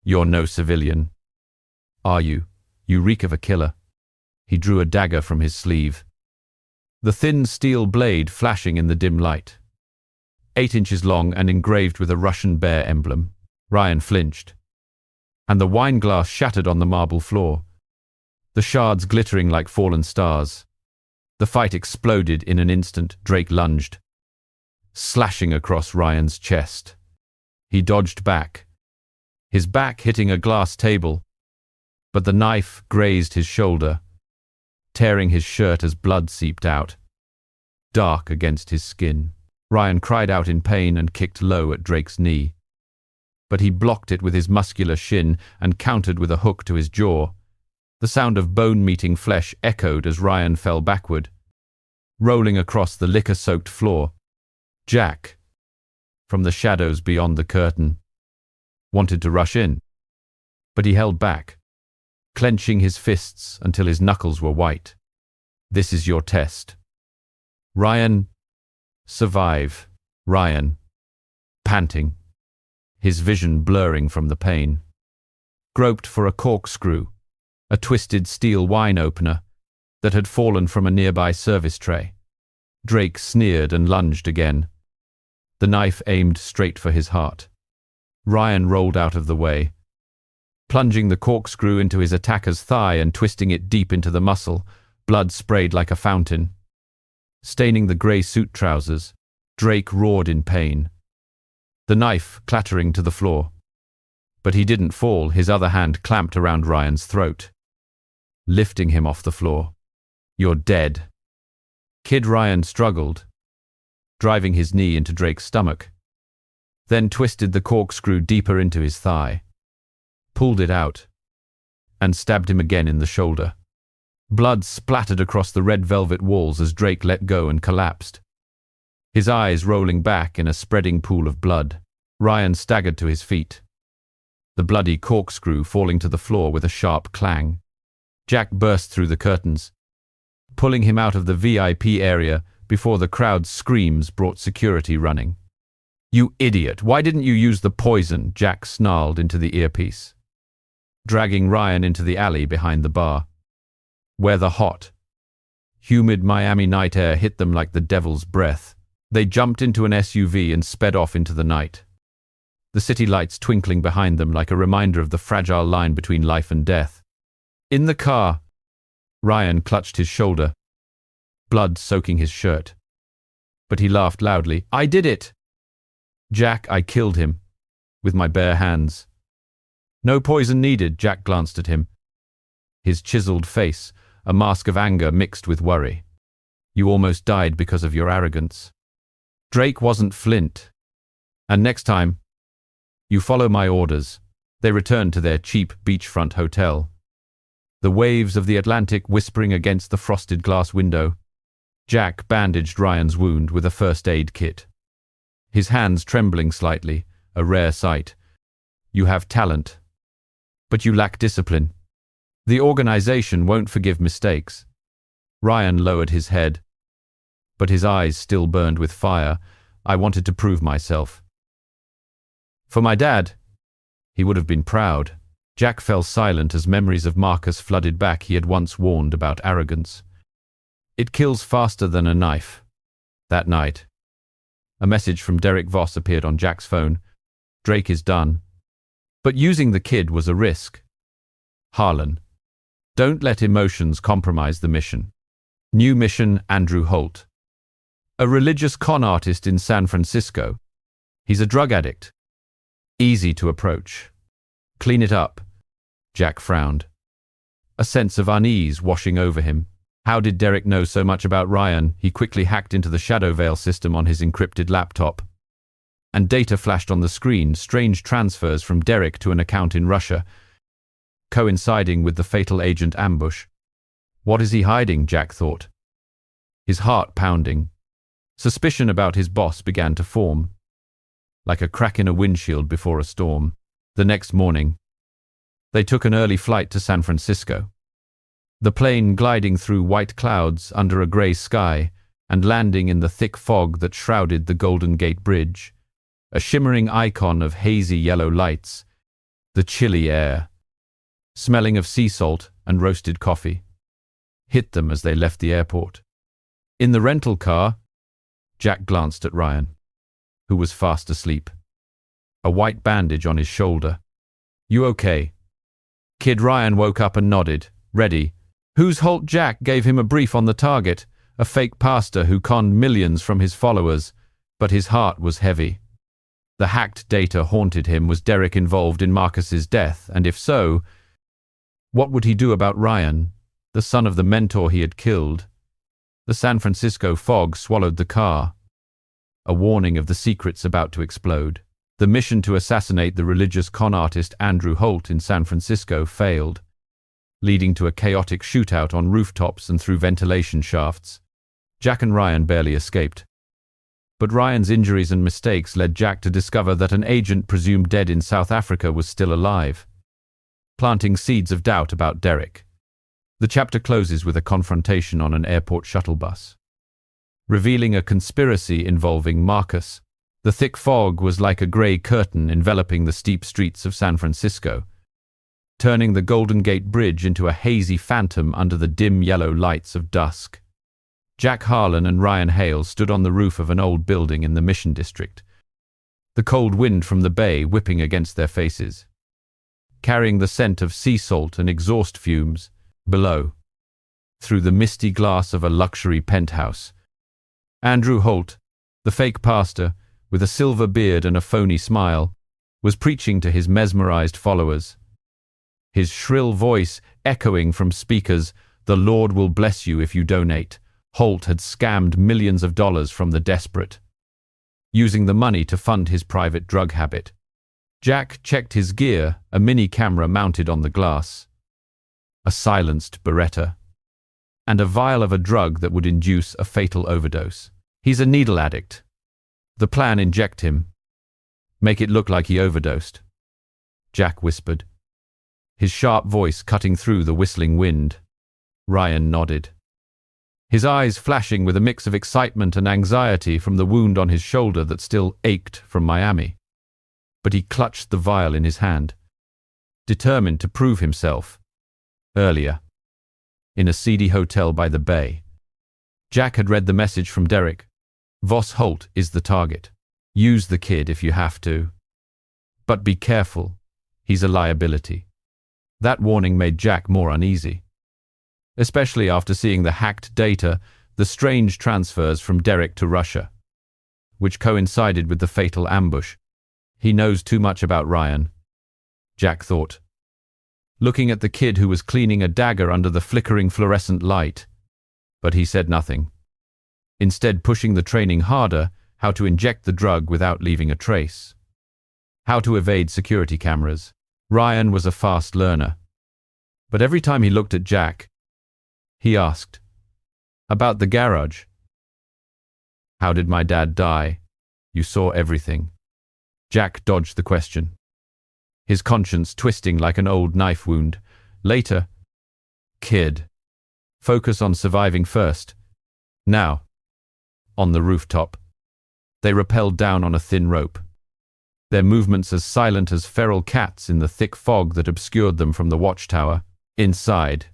You're no civilian, are you? You reek of a killer. He drew a dagger from his sleeve, the thin steel blade flashing in the dim light. 8 inches long and engraved with a Russian bear emblem. Ryan flinched, and the wine glass shattered on the marble floor, the shards glittering like fallen stars. The fight exploded in an instant. Drake lunged, slashing across Ryan's chest. He dodged back, his back hitting a glass table, but the knife grazed his shoulder, tearing his shirt as blood seeped out, dark against his skin. Ryan cried out in pain and kicked low at Drake's knee, but he blocked it with his muscular shin and countered with a hook to his jaw. The sound of bone-meeting flesh echoed as Ryan fell backward, rolling across the liquor-soaked floor. Jack, from the shadows beyond the curtain, wanted to rush in, but he held back, clenching his fists until his knuckles were white. This is your test. Ryan, survive. Ryan, panting, his vision blurring from the pain, groped for a corkscrew, a twisted steel wine opener that had fallen from a nearby service tray. Drake sneered and lunged again. The knife aimed straight for his heart. Ryan rolled out of the way, plunging the corkscrew into his attacker's thigh and twisting it deep into the muscle. Blood sprayed like a fountain. Staining the grey suit trousers, Drake roared in pain, the knife clattering to the floor. But he didn't fall. His other hand clamped around Ryan's throat, lifting him off the floor. "You're dead." Kid Ryan struggled, driving his knee into Drake's stomach, then twisted the corkscrew deeper into his thigh, pulled it out, and stabbed him again in the shoulder. Blood splattered across the red velvet walls as Drake let go and collapsed, his eyes rolling back in a spreading pool of blood. Ryan staggered to his feet, the bloody corkscrew falling to the floor with a sharp clang. Jack burst through the curtains, pulling him out of the VIP area before the crowd's screams brought security running. "You idiot! Why didn't you use the poison?" Jack snarled into the earpiece, dragging Ryan into the alley behind the bar, where the hot, humid Miami night air hit them like the devil's breath. They jumped into an SUV and sped off into the night, the city lights twinkling behind them like a reminder of the fragile line between life and death. In the car, Ryan clutched his shoulder, blood soaking his shirt. But he laughed loudly. "I did it! Jack, I killed him, with my bare hands." "No poison needed." Jack glanced at him, his chiseled face a mask of anger mixed with worry. "You almost died because of your arrogance." Drake wasn't Flint. "And next time, you follow my orders." They returned to their cheap beachfront hotel, the waves of the Atlantic whispering against the frosted glass window. Jack bandaged Ryan's wound with a first aid kit, his hands trembling slightly, a rare sight. "You have talent, but you lack discipline. The organization won't forgive mistakes." Ryan lowered his head, but his eyes still burned with fire. "I wanted to prove myself. For my dad, he would have been proud." Jack fell silent as memories of Marcus flooded back. He had once warned about arrogance. "It kills faster than a knife." That night, a message from Derek Voss appeared on Jack's phone. "Drake is done. But using the kid was a risk. Harlan, don't let emotions compromise the mission." New mission: Andrew Holt, a religious con artist in San Francisco. He's a drug addict. Easy to approach. "Clean it up." Jack frowned, a sense of unease washing over him. How did Derek know so much about Ryan? He quickly hacked into the shadow veil system on his encrypted laptop, and data flashed on the screen, strange transfers from Derek to an account in Russia, coinciding with the fatal agent ambush. What is he hiding? Jack thought, his heart pounding. Suspicion about his boss began to form, like a crack in a windshield before a storm. The next morning, they took an early flight to San Francisco, the plane gliding through white clouds under a grey sky and landing in the thick fog that shrouded the Golden Gate Bridge, a shimmering icon of hazy yellow lights. The chilly air, smelling of sea salt and roasted coffee, hit them as they left the airport. In the rental car, Jack glanced at Ryan, who was fast asleep, a white bandage on his shoulder. "You okay?" Kid Ryan woke up and nodded. "Ready." "Who's Holt?" Jack gave him a brief on the target, a fake pastor who conned millions from his followers, but his heart was heavy. The hacked data haunted him. Was Derek involved in Marcus's death? And if so, what would he do about Ryan, the son of the mentor he had killed? The San Francisco fog swallowed the car, a warning of the secrets about to explode. The mission to assassinate the religious con artist Andrew Holt in San Francisco failed, leading to a chaotic shootout on rooftops and through ventilation shafts. Jack and Ryan barely escaped. But Ryan's injuries and mistakes led Jack to discover that an agent presumed dead in South Africa was still alive, planting seeds of doubt about Derek. The chapter closes with a confrontation on an airport shuttle bus, revealing a conspiracy involving Marcus. The thick fog was like a grey curtain enveloping the steep streets of San Francisco, turning the Golden Gate Bridge into a hazy phantom under the dim yellow lights of dusk. Jack Harlan and Ryan Hale stood on the roof of an old building in the Mission District, the cold wind from the bay whipping against their faces, carrying the scent of sea salt and exhaust fumes. Below, through the misty glass of a luxury penthouse, Andrew Holt, the fake pastor, with a silver beard and a phony smile, was preaching to his mesmerized followers. His shrill voice echoing from speakers, "The Lord will bless you if you donate." Holt had scammed millions of dollars from the desperate, using the money to fund his private drug habit. Jack checked his gear, a mini camera mounted on the glass, a silenced Beretta, and a vial of a drug that would induce a fatal overdose. "He's a needle addict. The plan: inject him. Make it look like he overdosed," Jack whispered, his sharp voice cutting through the whistling wind. Ryan nodded, his eyes flashing with a mix of excitement and anxiety from the wound on his shoulder that still ached from Miami. But he clutched the vial in his hand, determined to prove himself. Earlier, in a seedy hotel by the bay, Jack had read the message from Derek. "Voss Holt is the target. Use the kid if you have to. But be careful, he's a liability." That warning made Jack more uneasy, especially after seeing the hacked data, the strange transfers from Derek to Russia, which coincided with the fatal ambush. He knows too much about Ryan, Jack thought, looking at the kid who was cleaning a dagger under the flickering fluorescent light. But he said nothing, instead pushing the training harder: how to inject the drug without leaving a trace, how to evade security cameras. Ryan was a fast learner, but every time he looked at Jack, he asked, "About the garage? How did my dad die? You saw everything." Jack dodged the question, his conscience twisting like an old knife wound. Later, "Kid, focus on surviving first." Now, on the rooftop, they rappelled down on a thin rope, their movements as silent as feral cats in the thick fog that obscured them from the watchtower. Inside,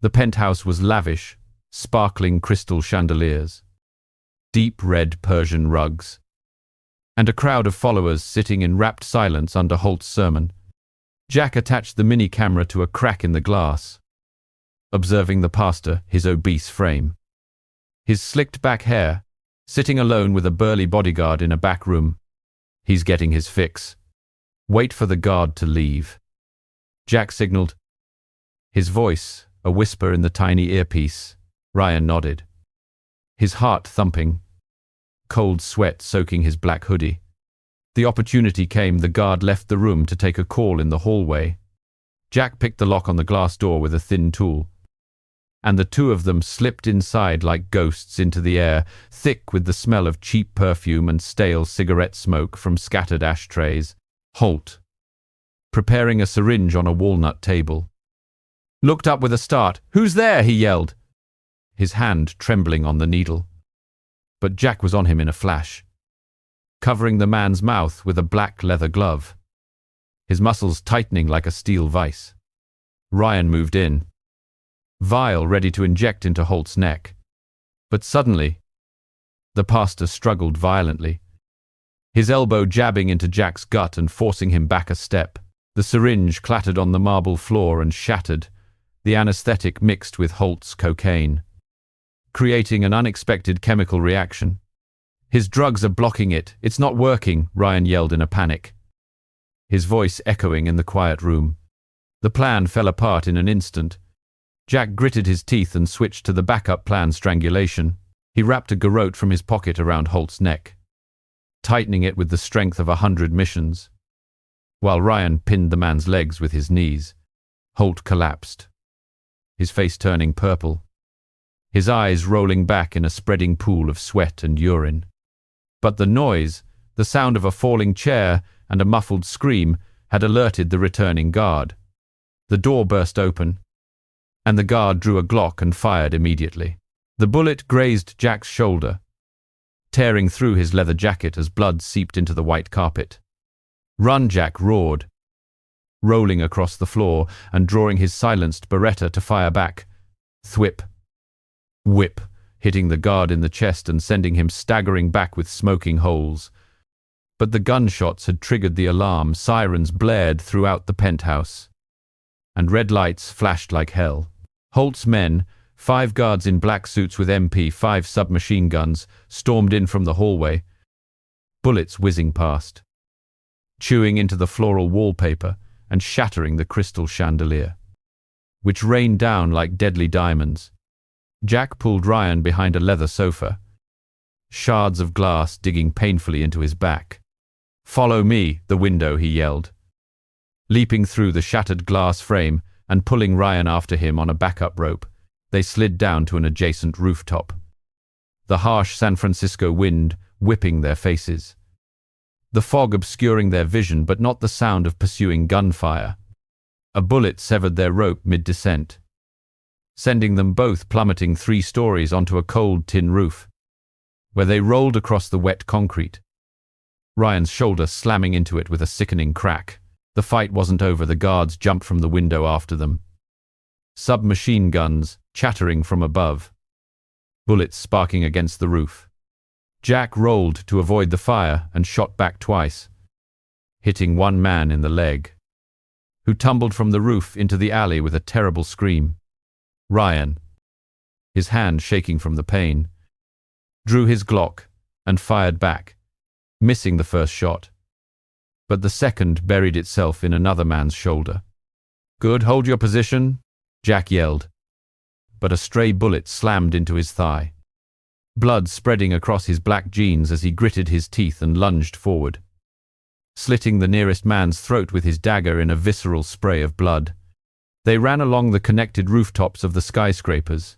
the penthouse was lavish, sparkling crystal chandeliers, deep red Persian rugs, and a crowd of followers sitting in rapt silence under Holt's sermon. Jack attached the mini camera to a crack in the glass, observing the pastor, his obese frame, his slicked back hair, sitting alone with a burly bodyguard in a back room. "He's getting his fix. Wait for the guard to leave," Jack signaled, his voice a whisper in the tiny earpiece. Ryan nodded, his heart thumping, cold sweat soaking his black hoodie. The opportunity came. The guard left the room to take a call in the hallway. Jack picked the lock on the glass door with a thin tool, and the two of them slipped inside like ghosts into the air, thick with the smell of cheap perfume and stale cigarette smoke from scattered ashtrays. Holt, preparing a syringe on a walnut table, looked up with a start. "Who's there?" he yelled, his hand trembling on the needle. But Jack was on him in a flash, covering the man's mouth with a black leather glove, his muscles tightening like a steel vice. Ryan moved in, vial ready to inject into Holt's neck. But suddenly, the pastor struggled violently, his elbow jabbing into Jack's gut and forcing him back a step. The syringe clattered on the marble floor and shattered, the anesthetic mixed with Holt's cocaine, creating an unexpected chemical reaction. "His drugs are blocking it. It's not working," Ryan yelled in a panic, his voice echoing in the quiet room. The plan fell apart in an instant. Jack gritted his teeth and switched to the backup plan: strangulation. He wrapped a garrote from his pocket around Holt's neck, tightening it with the strength of 100 missions. While Ryan pinned the man's legs with his knees, Holt collapsed, his face turning purple, his eyes rolling back in a spreading pool of sweat and urine. But the noise, the sound of a falling chair and a muffled scream, had alerted the returning guard. The door burst open, and the guard drew a Glock and fired immediately. The bullet grazed Jack's shoulder, tearing through his leather jacket as blood seeped into the white carpet. "Run!" Jack roared, rolling across the floor and drawing his silenced Beretta to fire back. Thwip. Whip. hitting the guard in the chest and sending him staggering back with smoking holes. But the gunshots had triggered the alarm, sirens blared throughout the penthouse, and red lights flashed like hell. Holt's men, 5 guards in black suits with MP5 submachine guns, stormed in from the hallway, bullets whizzing past, chewing into the floral wallpaper and shattering the crystal chandelier, which rained down like deadly diamonds. Jack pulled Ryan behind a leather sofa, shards of glass digging painfully into his back. "Follow me," the window, he yelled, leaping through the shattered glass frame and pulling Ryan after him on a backup rope. They slid down to an adjacent rooftop, the harsh San Francisco wind whipping their faces, the fog obscuring their vision but not the sound of pursuing gunfire. A bullet severed their rope mid-descent, sending them both plummeting 3 stories onto a cold tin roof, where they rolled across the wet concrete, Ryan's shoulder slamming into it with a sickening crack. The fight wasn't over. The guards jumped from the window after them, submachine guns chattering from above, bullets sparking against the roof. Jack rolled to avoid the fire and shot back twice, hitting one man in the leg, who tumbled from the roof into the alley with a terrible scream. Ryan, his hand shaking from the pain, drew his Glock and fired back, missing the first shot, but the second buried itself in another man's shoulder. "Good, hold your position," Jack yelled, but a stray bullet slammed into his thigh, blood spreading across his black jeans as he gritted his teeth and lunged forward, slitting the nearest man's throat with his dagger in a visceral spray of blood. They ran along the connected rooftops of the skyscrapers,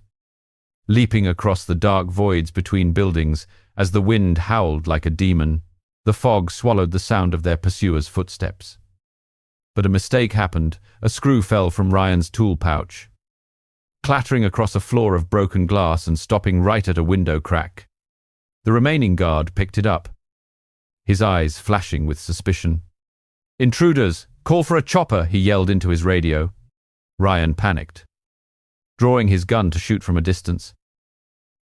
leaping across the dark voids between buildings as the wind howled like a demon. The fog swallowed the sound of their pursuers' footsteps. But a mistake happened. A screw fell from Ryan's tool pouch, clattering across a floor of broken glass and stopping right at a window crack. The remaining guard picked it up, his eyes flashing with suspicion. "Intruders! Call for a chopper!" he yelled into his radio. Ryan panicked, drawing his gun to shoot from a distance.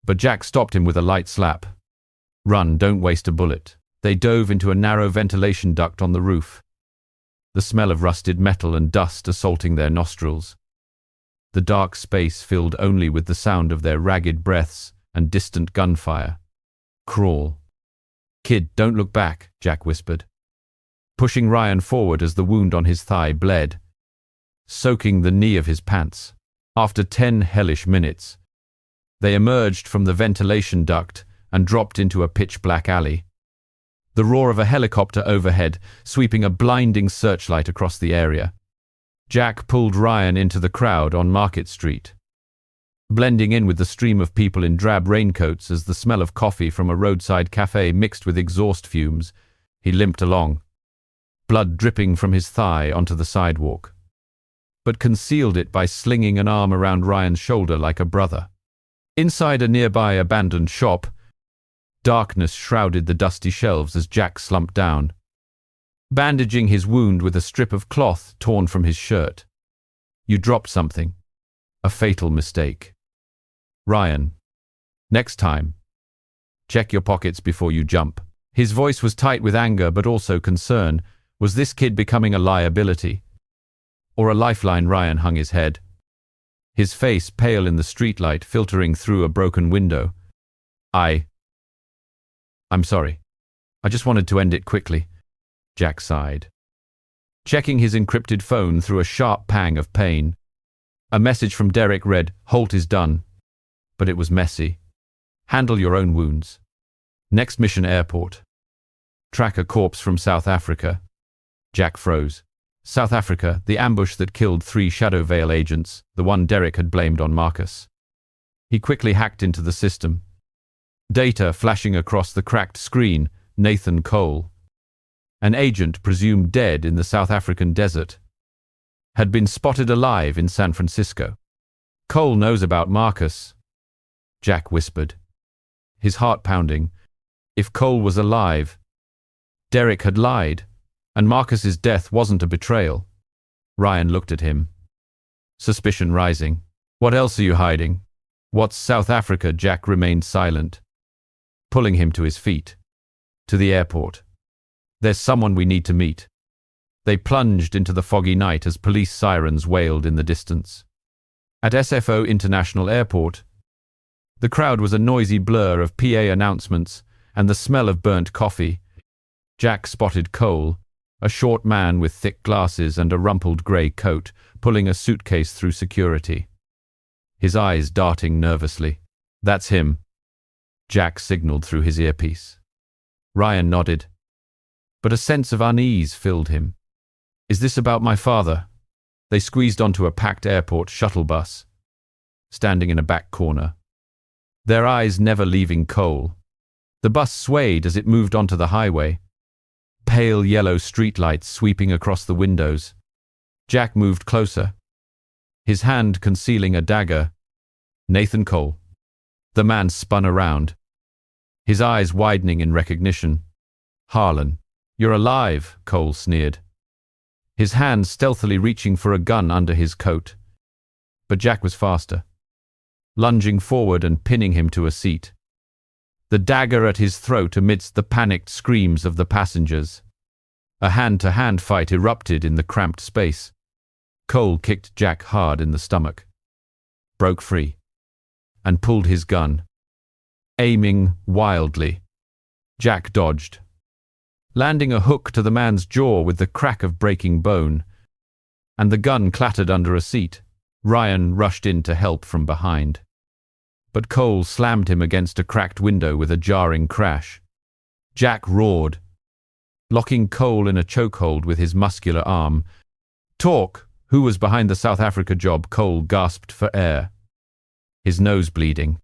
But Jack stopped him with a light slap. "Run, don't waste a bullet." They dove into a narrow ventilation duct on the roof, the smell of rusted metal and dust assaulting their nostrils. The dark space filled only with the sound of their ragged breaths and distant gunfire. "Crawl." "Kid, don't look back," Jack whispered, pushing Ryan forward as the wound on his thigh bled, soaking the knee of his pants. After 10 hellish minutes, they emerged from the ventilation duct and dropped into a pitch-black alley, the roar of a helicopter overhead sweeping a blinding searchlight across the area. Jack pulled Ryan into the crowd on Market Street, blending in with the stream of people in drab raincoats as the smell of coffee from a roadside cafe mixed with exhaust fumes. He limped along, blood dripping from his thigh onto the sidewalk, but concealed it by slinging an arm around Ryan's shoulder like a brother. Inside a nearby abandoned shop, darkness shrouded the dusty shelves as Jack slumped down, bandaging his wound with a strip of cloth torn from his shirt. "You dropped something. A fatal mistake. Ryan, next time, check your pockets before you jump." His voice was tight with anger but also concern. Was this kid becoming a liability, or a lifeline? Ryan hung his head, his face pale in the streetlight filtering through a broken window. I'm sorry. I just wanted to end it quickly," Jack sighed, checking his encrypted phone through a sharp pang of pain. A message from Derek read, "Holt is done." But it was messy. "Handle your own wounds. Next mission, airport. Track a corpse from South Africa." Jack froze. South Africa, the ambush that killed 3 Shadow Veil agents, the one Derek had blamed on Marcus. He quickly hacked into the system. Data flashing across the cracked screen. Nathan Cole, an agent presumed dead in the South African desert, had been spotted alive in San Francisco. "Cole knows about Marcus," Jack whispered, his heart pounding. If Cole was alive, Derek had lied, and Marcus's death wasn't a betrayal. Ryan looked at him, suspicion rising. "What else are you hiding? What's South Africa? Jack remained silent, pulling him to his feet. To the airport. There's someone we need to meet. They plunged into the foggy night as police sirens wailed in the distance. At SFO International Airport, the crowd was a noisy blur of PA announcements and the smell of burnt coffee. Jack spotted Cole, a short man with thick glasses and a rumpled grey coat, pulling a suitcase through security. His eyes darting nervously. That's him. Jack signaled through his earpiece. Ryan nodded, but a sense of unease filled him. Is this about my father? They squeezed onto a packed airport shuttle bus, standing in a back corner, their eyes never leaving Cole. The bus swayed as it moved onto the highway, pale yellow streetlights sweeping across the windows. Jack moved closer, his hand concealing a dagger. Nathan Cole. The man spun around, his eyes widening in recognition. Harlan. You're alive, Cole sneered, his hand stealthily reaching for a gun under his coat. But Jack was faster, lunging forward and pinning him to a seat, the dagger at his throat amidst the panicked screams of the passengers. A hand-to-hand fight erupted in the cramped space. Cole kicked Jack hard in the stomach, broke free, and pulled his gun, aiming wildly. Jack dodged, landing a hook to the man's jaw with the crack of breaking bone, and the gun clattered under a seat. Ryan rushed in to help from behind, but Cole slammed him against a cracked window with a jarring crash. Jack roared, locking Cole in a chokehold with his muscular arm. Talk! Who was behind the South Africa job? Cole gasped for air, his nose bleeding.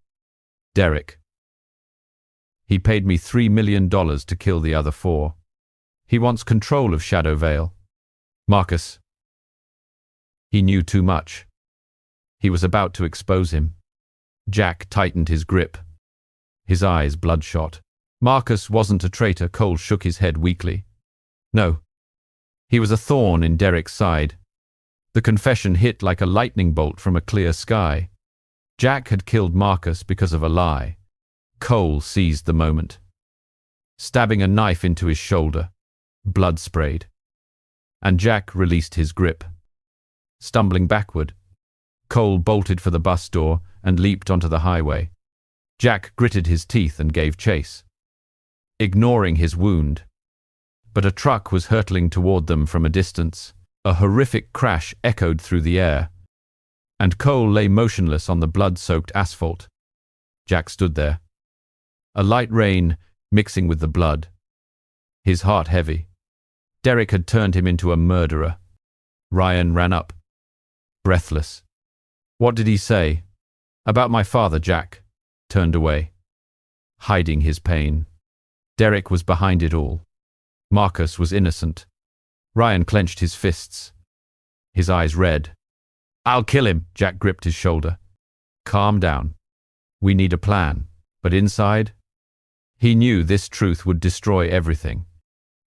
Derek. He paid me $3 million to kill the other 4. He wants control of Shadow Vale. Marcus. He knew too much. He was about to expose him. Jack tightened his grip, his eyes bloodshot. Marcus wasn't a traitor. Cole shook his head weakly. No. He was a thorn in Derek's side. The confession hit like a lightning bolt from a clear sky. Jack had killed Marcus because of a lie. Cole seized the moment, stabbing a knife into his shoulder. Blood sprayed, and Jack released his grip. Stumbling backward, Cole bolted for the bus door and leaped onto the highway. Jack gritted his teeth and gave chase, ignoring his wound. But a truck was hurtling toward them from a distance. A horrific crash echoed through the air, and Cole lay motionless on the blood-soaked asphalt. Jack stood there, a light rain mixing with the blood, his heart heavy. Derek had turned him into a murderer. Ryan ran up, breathless. What did he say? About my father. Jack turned away, hiding his pain. Derek was behind it all. Marcus was innocent. Ryan clenched his fists, his eyes red. I'll kill him. Jack gripped his shoulder. Calm down. We need a plan. But inside, he knew this truth would destroy everything.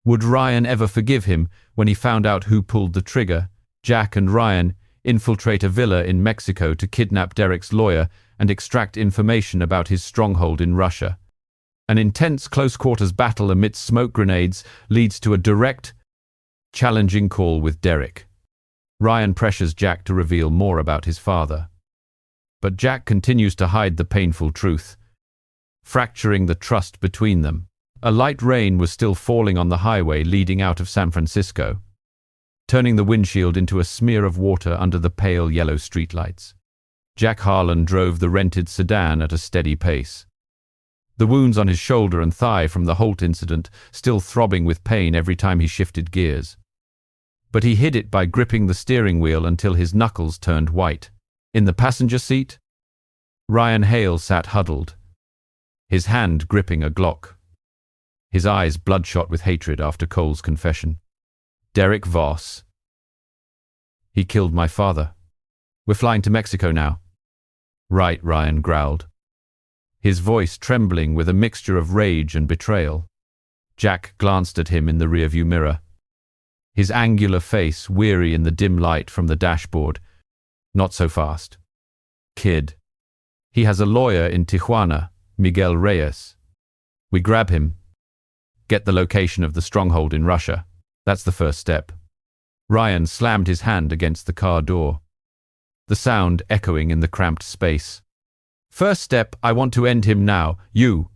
Would Ryan ever forgive him when he found out who pulled the trigger? Jack and Ryan infiltrate a villa in Mexico to kidnap Derek's lawyer and extract information about his stronghold in Russia. An intense close-quarters battle amidst smoke grenades leads to a direct, challenging call with Derek. Ryan pressures Jack to reveal more about his father. But Jack continues to hide the painful truth, fracturing the trust between them. A light rain was still falling on the highway leading out of San Francisco, turning the windshield into a smear of water under the pale yellow streetlights. Jack Harlan drove the rented sedan at a steady pace, the wounds on his shoulder and thigh from the Holt incident still throbbing with pain every time he shifted gears. But he hid it by gripping the steering wheel until his knuckles turned white. In the passenger seat, Ryan Hale sat huddled, his hand gripping a Glock, his eyes bloodshot with hatred after Cole's confession. Derek Voss. He killed my father. We're flying to Mexico now. Right, Ryan growled, his voice trembling with a mixture of rage and betrayal. Jack glanced at him in the rearview mirror, his angular face weary in the dim light from the dashboard. Not so fast, kid. He has a lawyer in Tijuana, Miguel Reyes. We grab him. Get the location of the stronghold in Russia. That's the first step. Ryan slammed his hand against the car door, the sound echoing in the cramped space. First step, I want to end him now. You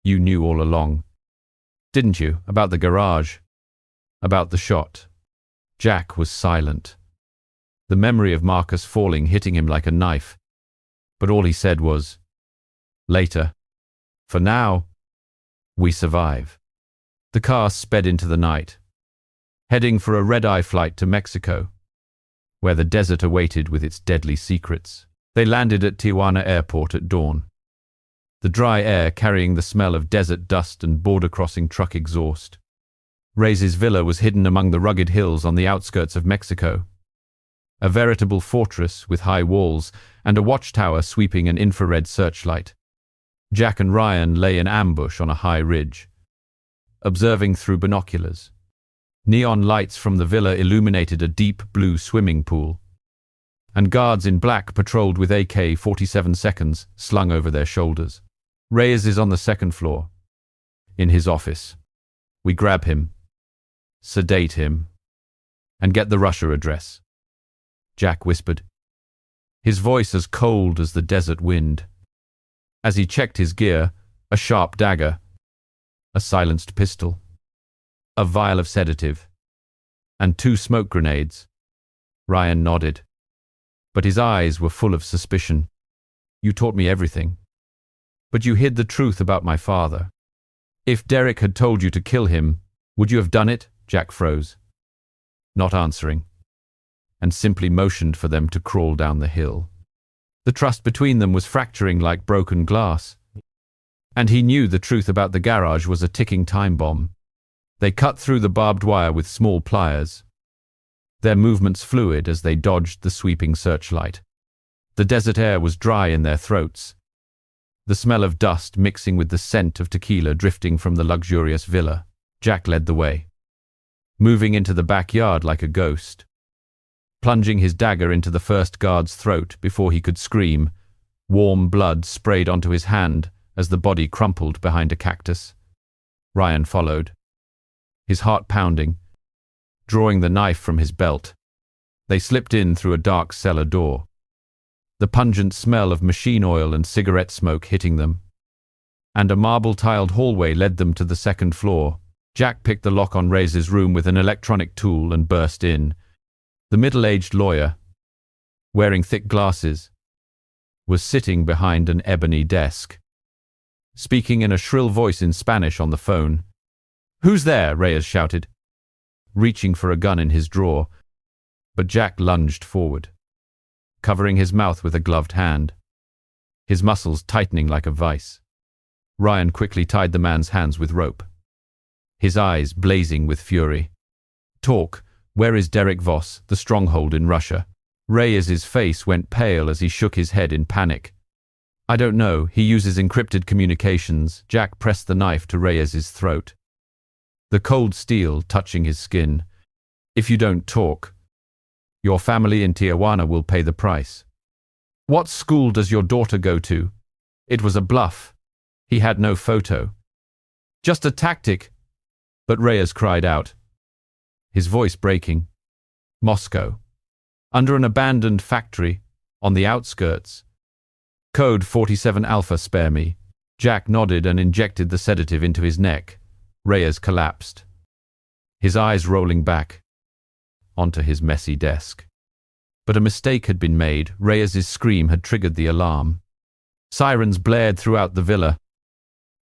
knew all along, didn't you, about the garage, about the shot? Jack was silent. The memory of Marcus falling hitting him like a knife. But all he said was, later. For now, we survive. The car sped into the night, heading for a red-eye flight to Mexico, where the desert awaited with its deadly secrets. They landed at Tijuana Airport at dawn, the dry air carrying the smell of desert dust and border-crossing truck exhaust. Reyes's villa was hidden among the rugged hills on the outskirts of Mexico, a veritable fortress with high walls and a watchtower sweeping an infrared searchlight. Jack and Ryan lay in ambush on a high ridge, observing through binoculars. Neon lights from the villa illuminated a deep blue swimming pool, and guards in black patrolled with AK-47 seconds slung over their shoulders. Reyes is on the second floor, in his office. We grab him, sedate him, and get the Russia address, Jack whispered, his voice as cold as the desert wind. As he checked his gear, a sharp dagger, a silenced pistol, a vial of sedative, and 2 smoke grenades. Ryan nodded, but his eyes were full of suspicion. You taught me everything, but you hid the truth about my father. If Derek had told you to kill him, would you have done it? Jack froze, not answering, and simply motioned for them to crawl down the hill. The trust between them was fracturing like broken glass, and he knew the truth about the garage was a ticking time bomb. They cut through the barbed wire with small pliers, their movements fluid as they dodged the sweeping searchlight. The desert air was dry in their throats, the smell of dust mixing with the scent of tequila drifting from the luxurious villa. Jack led the way, moving into the backyard like a ghost, plunging his dagger into the first guard's throat before he could scream. Warm blood sprayed onto his hand as the body crumpled behind a cactus. Ryan followed, his heart pounding, drawing the knife from his belt. They slipped in through a dark cellar door, the pungent smell of machine oil and cigarette smoke hitting them, and a marble-tiled hallway led them to the second floor. Jack picked the lock on Reyes's room with an electronic tool and burst in. The middle-aged lawyer, wearing thick glasses, was sitting behind an ebony desk, speaking in a shrill voice in Spanish on the phone. "Who's there?" Reyes shouted, reaching for a gun in his drawer, but Jack lunged forward, covering his mouth with a gloved hand, his muscles tightening like a vice. Ryan quickly tied the man's hands with rope, his eyes blazing with fury. "Talk. Where is Derek Voss, the stronghold in Russia?" Reyes's face went pale as he shook his head in panic. "I don't know. He uses encrypted communications." Jack pressed the knife to Reyes's throat, the cold steel touching his skin. "If you don't talk, your family in Tijuana will pay the price." "What school does your daughter go to?" It was a bluff. He had no photo. "Just a tactic." But Reyes cried out, his voice breaking. "Moscow. Under an abandoned factory, on the outskirts. Code 47 Alpha, spare me." Jack nodded and injected the sedative into his neck. Reyes collapsed, his eyes rolling back onto his messy desk. But a mistake had been made. Reyes's scream had triggered the alarm. Sirens blared throughout the villa,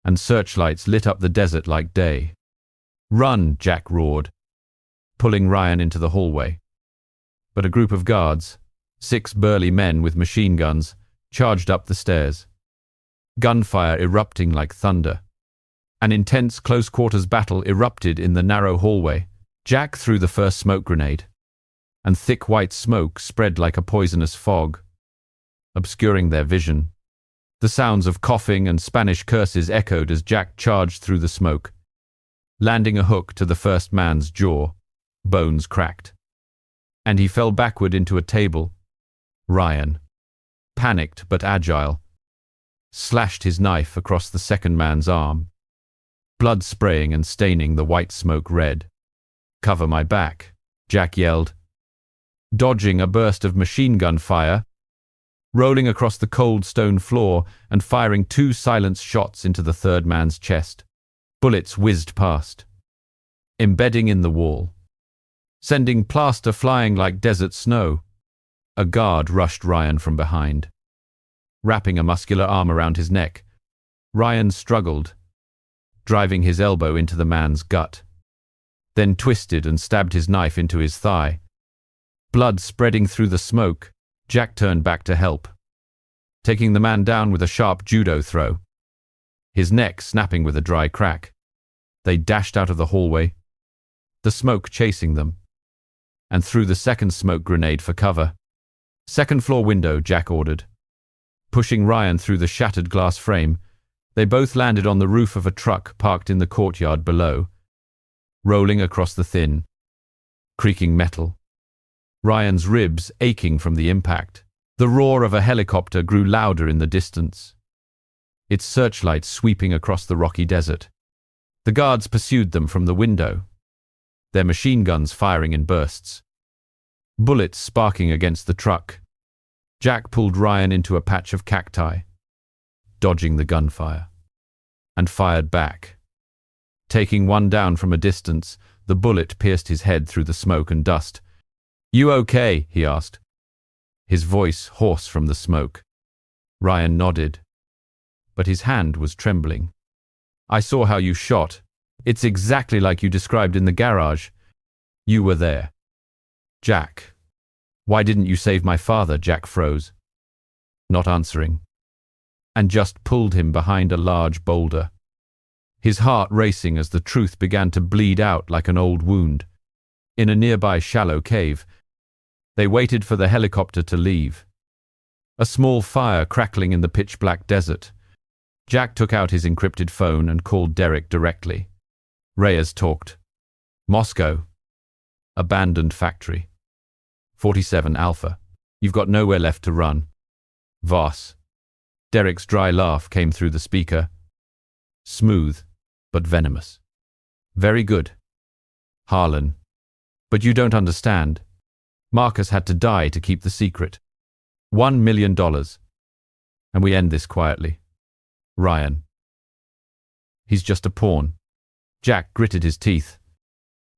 and searchlights lit up the desert like day. "Run!" Jack roared, pulling Ryan into the hallway. But a group of guards, 6 burly men with machine guns, charged up the stairs, gunfire erupting like thunder. An intense close-quarters battle erupted in the narrow hallway. Jack threw the first smoke grenade, and thick white smoke spread like a poisonous fog, obscuring their vision. The sounds of coughing and Spanish curses echoed as Jack charged through the smoke, landing a hook to the first man's jaw. Bones cracked, and he fell backward into a table. Ryan, panicked but agile, slashed his knife across the second man's arm, blood spraying and staining the white smoke red. "Cover my back," Jack yelled, dodging a burst of machine gun fire, rolling across the cold stone floor and firing 2 silenced shots into the third man's chest. Bullets whizzed past, embedding in the wall, sending plaster flying like desert snow. A guard rushed Ryan from behind. Wrapping a muscular arm around his neck, Ryan struggled, driving his elbow into the man's gut, then twisted and stabbed his knife into his thigh. Blood spreading through the smoke, Jack turned back to help, taking the man down with a sharp judo throw, his neck snapping with a dry crack. They dashed out of the hallway, the smoke chasing them, and threw the second smoke grenade for cover. "Second floor window," Jack ordered. Pushing Ryan through the shattered glass frame, they both landed on the roof of a truck parked in the courtyard below, rolling across the thin, creaking metal. Ryan's ribs aching from the impact. The roar of a helicopter grew louder in the distance, its searchlights sweeping across the rocky desert. The guards pursued them from the window, their machine guns firing in bursts, bullets sparking against the truck. Jack pulled Ryan into a patch of cacti, dodging the gunfire, and fired back. Taking one down from a distance, the bullet pierced his head through the smoke and dust. "You okay?" he asked, his voice hoarse from the smoke. Ryan nodded, but his hand was trembling. "I saw how you shot. It's exactly like you described in the garage. You were there." "Jack, why didn't you save my father?" Jack froze, not answering, and just pulled him behind a large boulder, his heart racing as the truth began to bleed out like an old wound. In a nearby shallow cave, they waited for the helicopter to leave. A small fire crackling in the pitch-black desert. Jack took out his encrypted phone and called Derek directly. Reyes talked. "Moscow. Abandoned factory. 47 Alpha. You've got nowhere left to run. Voss." Derek's dry laugh came through the speaker. Smooth, but venomous. "Very good. Harlan. But you don't understand. Marcus had to die to keep the secret. $1 million. And we end this quietly. Ryan. He's just a pawn." Jack gritted his teeth,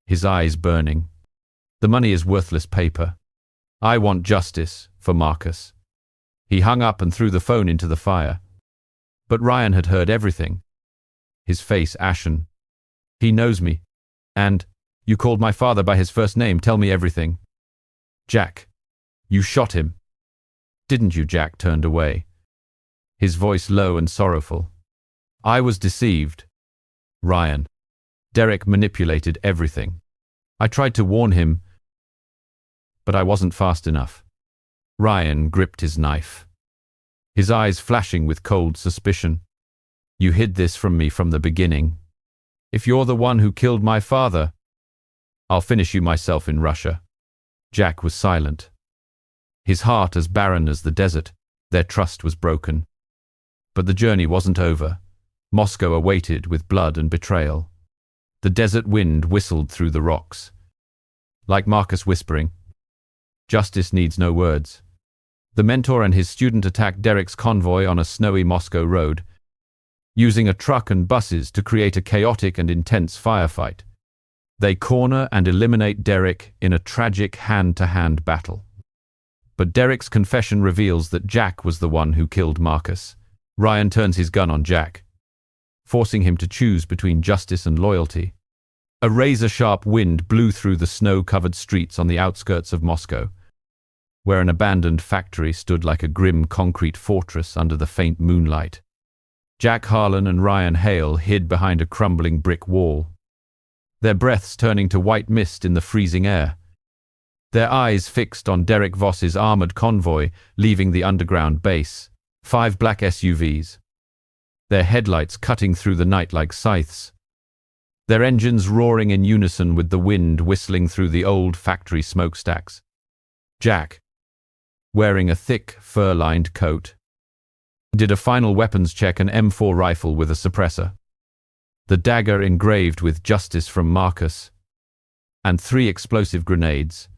his eyes burning. "The money is worthless paper. I want justice for Marcus." He hung up and threw the phone into the fire. But Ryan had heard everything, his face ashen. "He knows me. And you called my father by his first name. Tell me everything." "Jack, you shot him." "Didn't you?" Jack turned away, his voice low and sorrowful. "I was deceived. Ryan. Derek manipulated everything. I tried to warn him, but I wasn't fast enough." Ryan gripped his knife, his eyes flashing with cold suspicion. "You hid this from me from the beginning. If you're the one who killed my father, I'll finish you myself in Russia." Jack was silent, his heart as barren as the desert. Their trust was broken. But the journey wasn't over. Moscow awaited with blood and betrayal. The desert wind whistled through the rocks, like Marcus whispering, "Justice needs no words." The mentor and his student attacked Derek's convoy on a snowy Moscow road, using a truck and buses to create a chaotic and intense firefight. They corner and eliminate Derek in a tragic hand-to-hand battle. But Derek's confession reveals that Jack was the one who killed Marcus. Ryan turns his gun on Jack, forcing him to choose between justice and loyalty. A razor-sharp wind blew through the snow-covered streets on the outskirts of Moscow, where an abandoned factory stood like a grim concrete fortress under the faint moonlight. Jack Harlan and Ryan Hale hid behind a crumbling brick wall, their breaths turning to white mist in the freezing air, their eyes fixed on Derek Voss's armored convoy leaving the underground base. 5 black SUVs, their headlights cutting through the night like scythes, their engines roaring in unison with the wind whistling through the old factory smokestacks. "Jack, wearing a thick, fur-lined coat. Did a final weapons check, an M4 rifle with a suppressor, the dagger engraved with "Justice from Marcus," and 3 explosive grenades.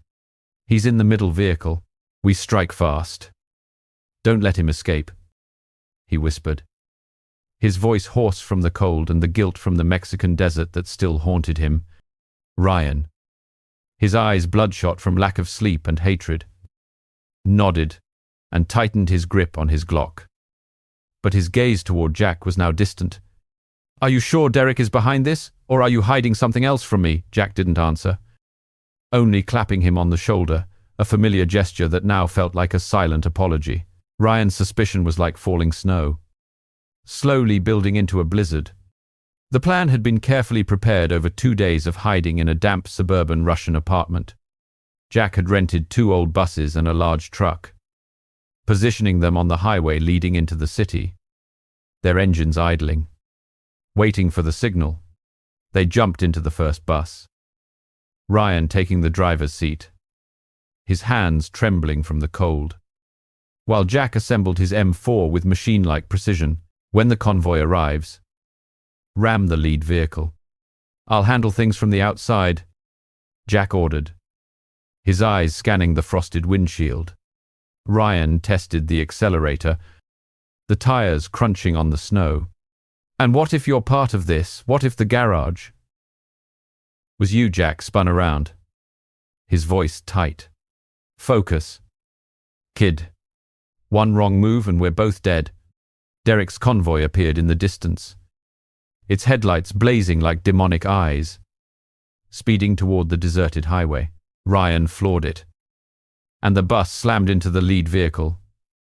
He's in the middle vehicle. We strike fast. Don't let him escape, he whispered, his voice hoarse from the cold and the guilt from the Mexican desert that still haunted him. Ryan, his eyes bloodshot from lack of sleep and hatred, nodded and tightened his grip on his Glock. But his gaze toward Jack was now distant. "Are you sure Derek is behind this, or are you hiding something else from me?" Jack didn't answer, only clapping him on the shoulder, a familiar gesture that now felt like a silent apology. Ryan's suspicion was like falling snow, slowly building into a blizzard. The plan had been carefully prepared over 2 days of hiding in a damp suburban Russian apartment. Jack had rented 2 old buses and a large truck, positioning them on the highway leading into the city, their engines idling. Waiting for the signal, they jumped into the first bus, Ryan taking the driver's seat, his hands trembling from the cold, while Jack assembled his M4 with machine-like precision. When the convoy arrives, ram the lead vehicle. "I'll handle things from the outside," Jack ordered, his eyes scanning the frosted windshield. Ryan tested the accelerator, the tires crunching on the snow. "And what if you're part of this? What if the garage was you?" Jack spun around, his voice tight. "Focus, kid. One wrong move and we're both dead." Derek's convoy appeared in the distance, its headlights blazing like demonic eyes, speeding toward the deserted highway. Ryan floored it, and the bus slammed into the lead vehicle.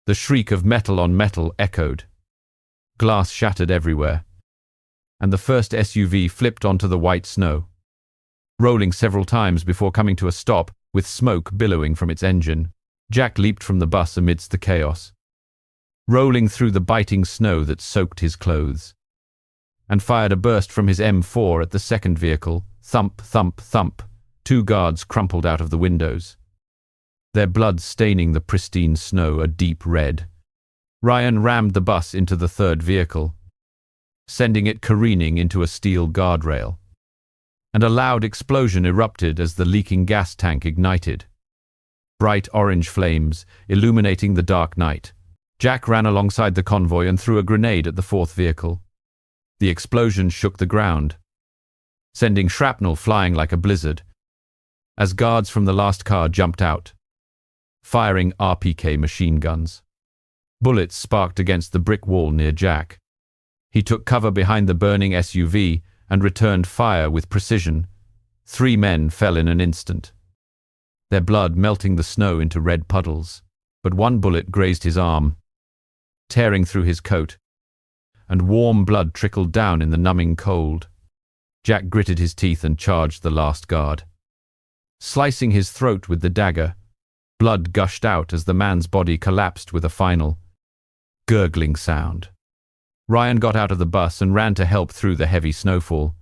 The shriek of metal on metal echoed. Glass shattered everywhere, and the first SUV flipped onto the white snow, rolling several times before coming to a stop with smoke billowing from its engine. Jack leaped from the bus amidst the chaos, rolling through the biting snow that soaked his clothes, and fired a burst from his M4 at the second vehicle. Thump, thump, thump. 2 guards crumpled out of the windows, their blood staining the pristine snow a deep red. Ryan rammed the bus into the third vehicle, sending it careening into a steel guardrail, and a loud explosion erupted as the leaking gas tank ignited, bright orange flames illuminating the dark night. Jack ran alongside the convoy and threw a grenade at the 4th vehicle. The explosion shook the ground, sending shrapnel flying like a blizzard, as guards from the last car jumped out, firing RPK machine guns. Bullets sparked against the brick wall near Jack. He took cover behind the burning SUV and returned fire with precision. 3 men fell in an instant, their blood melting the snow into red puddles, but 1 bullet grazed his arm, tearing through his coat, and warm blood trickled down in the numbing cold. Jack gritted his teeth and charged the last guard, slicing his throat with the dagger. Blood gushed out as the man's body collapsed with a final, gurgling sound. Ryan got out of the bus and ran to help through the heavy snowfall,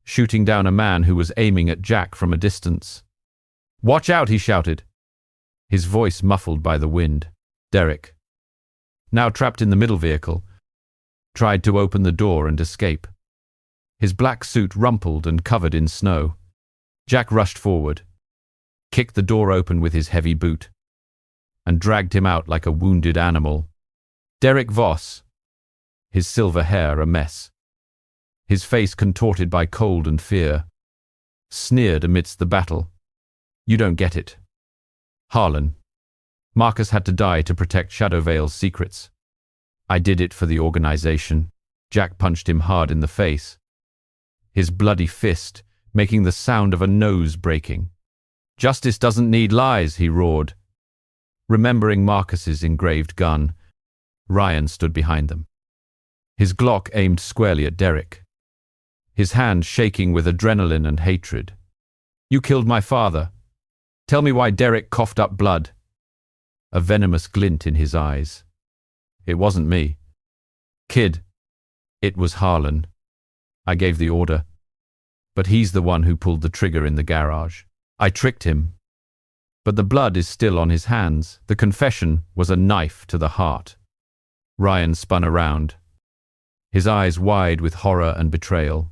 shooting down a man who was aiming at Jack from a distance. "Watch out!" he shouted, his voice muffled by the wind. Derek, now trapped in the middle vehicle, tried to open the door and escape, his black suit rumpled and covered in snow. Jack rushed forward, kicked the door open with his heavy boot, and dragged him out like a wounded animal. Derek Voss, his silver hair a mess, his face contorted by cold and fear, sneered amidst the battle. "You don't get it. Harlan. Marcus had to die to protect Shadowvale's secrets. I did it for the organization." Jack punched him hard in the face, his bloody fist making the sound of a nose breaking. "Justice doesn't need lies," he roared. Remembering Marcus's engraved gun, Ryan stood behind them, his Glock aimed squarely at Derek, his hand shaking with adrenaline and hatred. "You killed my father. Tell me why." Derek coughed up blood, a venomous glint in his eyes. "It wasn't me, kid. It was Harlan. I gave the order, but he's the one who pulled the trigger in the garage. I tricked him. But the blood is still on his hands. The confession was a knife to the heart. Ryan spun around, his eyes wide with horror and betrayal,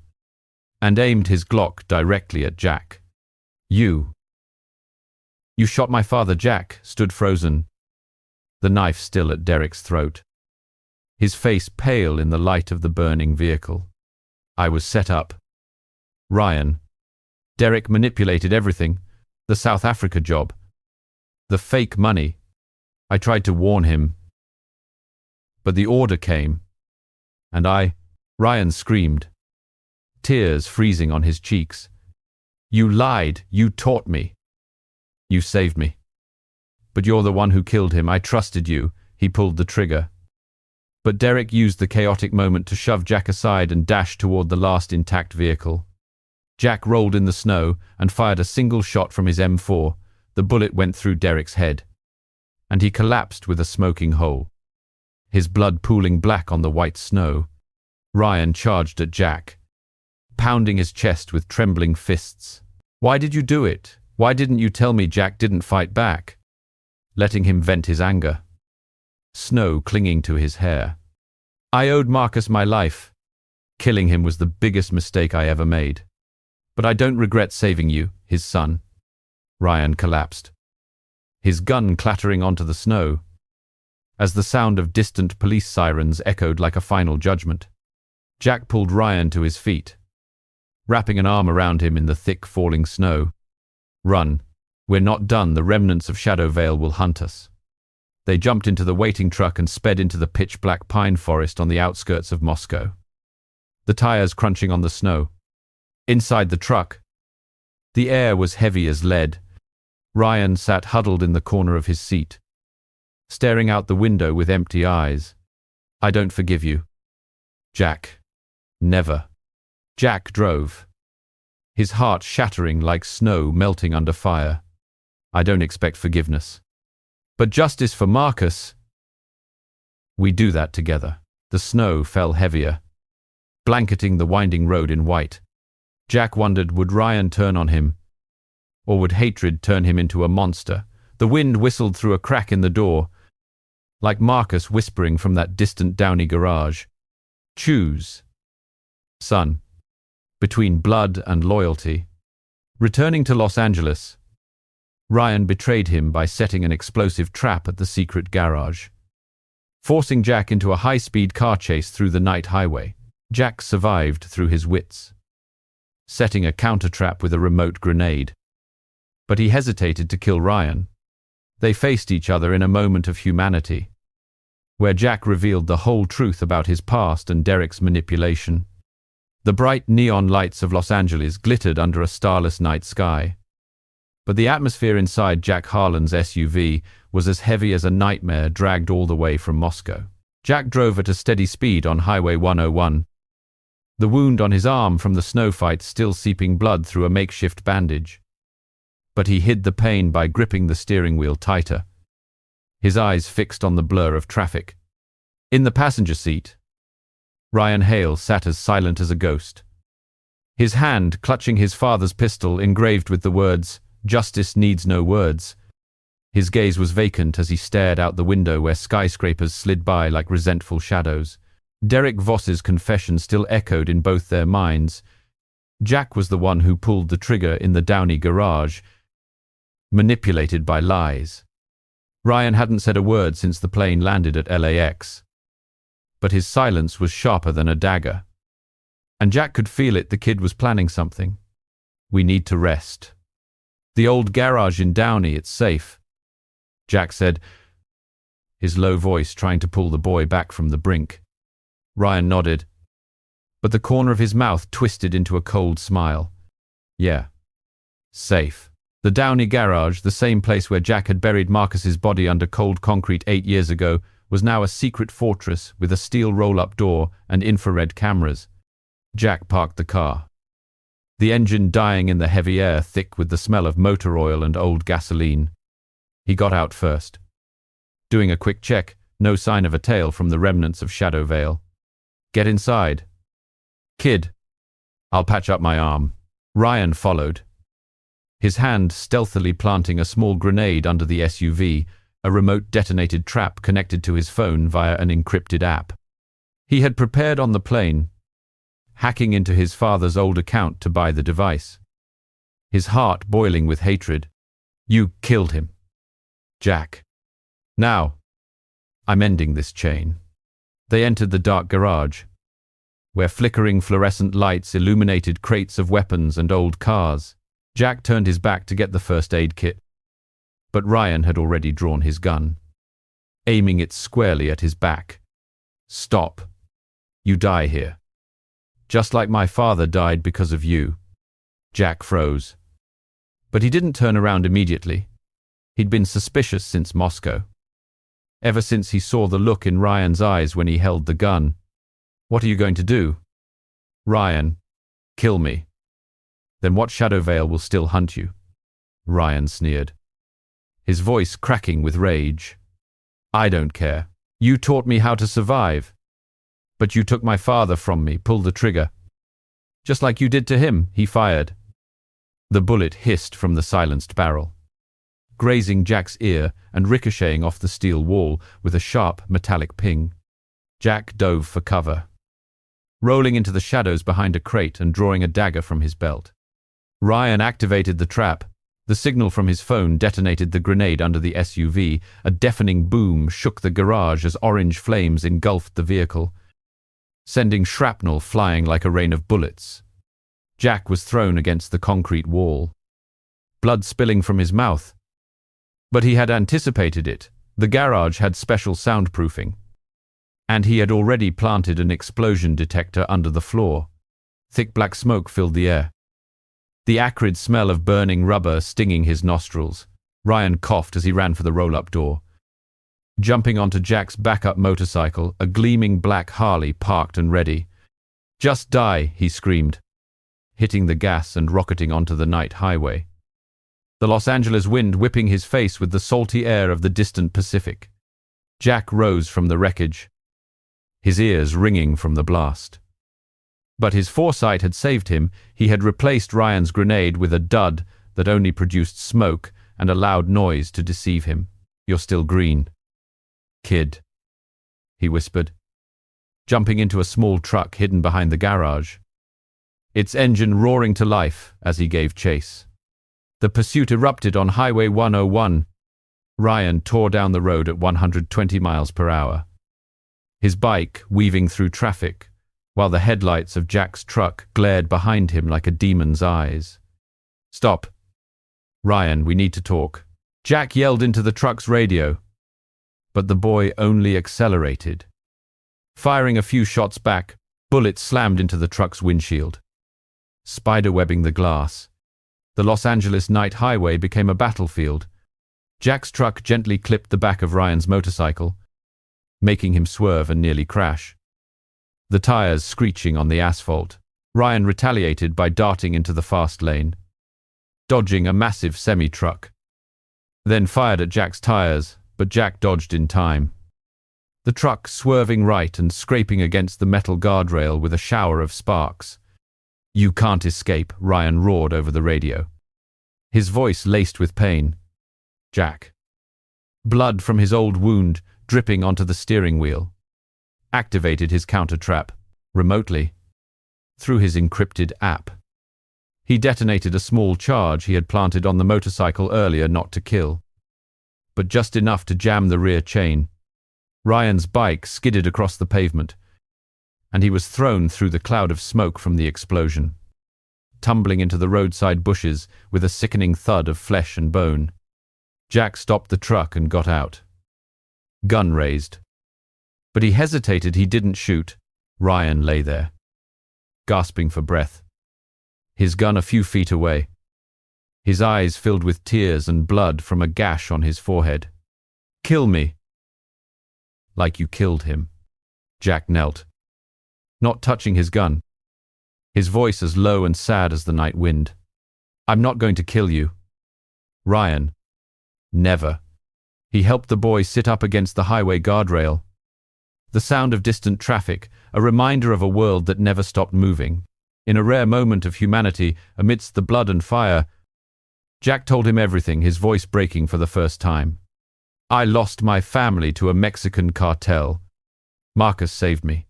and aimed his Glock directly at Jack. You shot my father." Jack stood frozen, the knife still at Derek's throat, his face pale in the light of the burning vehicle. "I was set up. Ryan. Derek manipulated everything. The South Africa job. The fake money. I tried to warn him. But the order came. And Ryan screamed, tears freezing on his cheeks. "You lied. You taught me. You saved me. But you're the one who killed him. I trusted you." He pulled the trigger. But Derek used the chaotic moment to shove Jack aside and dash toward the last intact vehicle. Jack rolled in the snow and fired a single shot from his M4. The bullet went through Derek's head, and he collapsed with a smoking hole, his blood pooling black on the white snow. Ryan charged at Jack, pounding his chest with trembling fists. "Why did you do it? Why didn't you tell me?" Jack didn't fight back, letting him vent his anger, snow clinging to his hair. "I owed Marcus my life. Killing him was the biggest mistake I ever made. But I don't regret saving you, his son." Ryan collapsed, his gun clattering onto the snow, as the sound of distant police sirens echoed like a final judgment. Jack pulled Ryan to his feet, wrapping an arm around him in the thick falling snow. "Run. We're not done. The remnants of Shadow Vale will hunt us." They jumped into the waiting truck and sped into the pitch-black pine forest on the outskirts of Moscow, the tires crunching on the snow. Inside the truck, the air was heavy as lead. Ryan sat huddled in the corner of his seat, staring out the window with empty eyes. "I don't forgive you, Jack. Never." Jack drove, his heart shattering like snow melting under fire. "I don't expect forgiveness. But justice for Marcus. We do that together." The snow fell heavier, blanketing the winding road in white. Jack wondered, would Ryan turn on him? Or would hatred turn him into a monster? The wind whistled through a crack in the door, like Marcus whispering from that distant Downey garage. "Choose, son, between blood and loyalty." Returning to Los Angeles, Ryan betrayed him by setting an explosive trap at the secret garage, forcing Jack into a high-speed car chase through the night highway. Jack survived through his wits, setting a counter-trap with a remote grenade. But he hesitated to kill Ryan. They faced each other in a moment of humanity, where Jack revealed the whole truth about his past and Derek's manipulation. The bright neon lights of Los Angeles glittered under a starless night sky. But the atmosphere inside Jack Harlan's SUV was as heavy as a nightmare dragged all the way from Moscow. Jack drove at a steady speed on Highway 101, the wound on his arm from the snow fight still seeping blood through a makeshift bandage. But he hid the pain by gripping the steering wheel tighter, his eyes fixed on the blur of traffic. In the passenger seat, Ryan Hale sat as silent as a ghost, his hand clutching his father's pistol engraved with the words, "Justice needs no words." His gaze was vacant as he stared out the window where skyscrapers slid by like resentful shadows. Derek Voss's confession still echoed in both their minds. Jack was the one who pulled the trigger in the Downey garage, manipulated by lies. Ryan hadn't said a word since the plane landed at LAX, but his silence was sharper than a dagger. And Jack could feel it. The kid was planning something. "We need to rest. The old garage in Downey, it's safe," Jack said, his low voice trying to pull the boy back from the brink. Ryan nodded, but the corner of his mouth twisted into a cold smile. "Yeah, safe." The Downey garage, the same place where Jack had buried Marcus's body under cold concrete 8 years ago, was now a secret fortress with a steel roll-up door and infrared cameras. Jack parked the car, the engine dying in the heavy air thick with the smell of motor oil and old gasoline. He got out first, doing a quick check, no sign of a tail from the remnants of Shadow Vale. "Get inside. Kid, I'll patch up my arm." Ryan followed, his hand stealthily planting a small grenade under the SUV, a remote detonated trap connected to his phone via an encrypted app. He had prepared on the plane, hacking into his father's old account to buy the device. His heart boiling with hatred. You killed him, Jack. Now, I'm ending this chain. They entered the dark garage, where flickering fluorescent lights illuminated crates of weapons and old cars. Jack turned his back to get the first aid kit, but Ryan had already drawn his gun, aiming it squarely at his back. Stop. You die here. Just like my father died because of you. Jack froze. But he didn't turn around immediately. He'd been suspicious since Moscow. Ever since he saw the look in Ryan's eyes when he held the gun. What are you going to do? Ryan, kill me. Then what shadow veil will still hunt you? Ryan sneered, his voice cracking with rage. I don't care. You taught me how to survive. But you took my father from me, pulled the trigger. Just like you did to him, he fired. The bullet hissed from the silenced barrel, grazing Jack's ear and ricocheting off the steel wall with a sharp metallic ping. Jack dove for cover, rolling into the shadows behind a crate and drawing a dagger from his belt. Ryan activated the trap. The signal from his phone detonated the grenade under the SUV. A deafening boom shook the garage as orange flames engulfed the vehicle, sending shrapnel flying like a rain of bullets. Jack was thrown against the concrete wall, blood spilling from his mouth. But he had anticipated it. The garage had special soundproofing, and he had already planted an explosion detector under the floor. Thick black smoke filled the air, the acrid smell of burning rubber stinging his nostrils. Ryan coughed as he ran for the roll-up door. Jumping onto Jack's backup motorcycle, a gleaming black Harley parked and ready. Just die, he screamed, hitting the gas and rocketing onto the night highway, the Los Angeles wind whipping his face with the salty air of the distant Pacific. Jack rose from the wreckage, his ears ringing from the blast. But his foresight had saved him. He had replaced Ryan's grenade with a dud that only produced smoke and a loud noise to deceive him. You're still green, kid, he whispered, jumping into a small truck hidden behind the garage, its engine roaring to life as he gave chase. The pursuit erupted on Highway 101. Ryan tore down the road at 120 miles per hour, his bike weaving through traffic, while the headlights of Jack's truck glared behind him like a demon's eyes. Stop. Ryan, we need to talk. Jack yelled into the truck's radio, but the boy only accelerated. Firing a few shots back, bullets slammed into the truck's windshield, spiderwebbing the glass. The Los Angeles night highway became a battlefield. Jack's truck gently clipped the back of Ryan's motorcycle, making him swerve and nearly crash, the tires screeching on the asphalt. Ryan retaliated by darting into the fast lane, dodging a massive semi-truck, then fired at Jack's tires, but Jack dodged in time, the truck swerving right and scraping against the metal guardrail with a shower of sparks. You can't escape, Ryan roared over the radio, his voice laced with pain. Jack, blood from his old wound dripping onto the steering wheel, activated his counter-trap, remotely, through his encrypted app. He detonated a small charge he had planted on the motorcycle earlier, not to kill, but just enough to jam the rear chain. Ryan's bike skidded across the pavement, and he was thrown through the cloud of smoke from the explosion, tumbling into the roadside bushes with a sickening thud of flesh and bone. Jack stopped the truck and got out, gun raised. But he hesitated. He didn't shoot. Ryan lay there, gasping for breath, his gun a few feet away, his eyes filled with tears and blood from a gash on his forehead. Kill me. Like you killed him. Jack knelt, not touching his gun, his voice as low and sad as the night wind. I'm not going to kill you, Ryan. Never. He helped the boy sit up against the highway guardrail. The sound of distant traffic, a reminder of a world that never stopped moving. In a rare moment of humanity, amidst the blood and fire, Jack told him everything, his voice breaking for the first time. I lost my family to a Mexican cartel. Marcus saved me,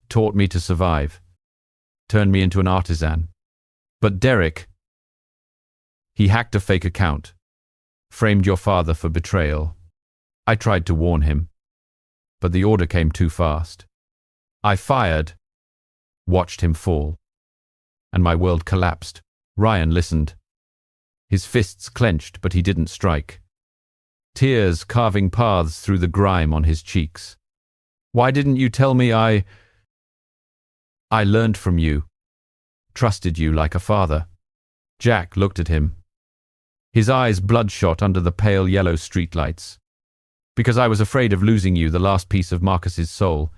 taught me to survive, turned me into an artisan. But Derek, he hacked a fake account, framed your father for betrayal. I tried to warn him, but the order came too fast. I fired, watched him fall, and my world collapsed. Ryan listened. His fists clenched, but he didn't strike. Tears carving paths through the grime on his cheeks. Why didn't you tell me? I learned from you, trusted you like a father. Jack looked at him, his eyes bloodshot under the pale yellow streetlights. Because I was afraid of losing you, the last piece of Marcus's soul.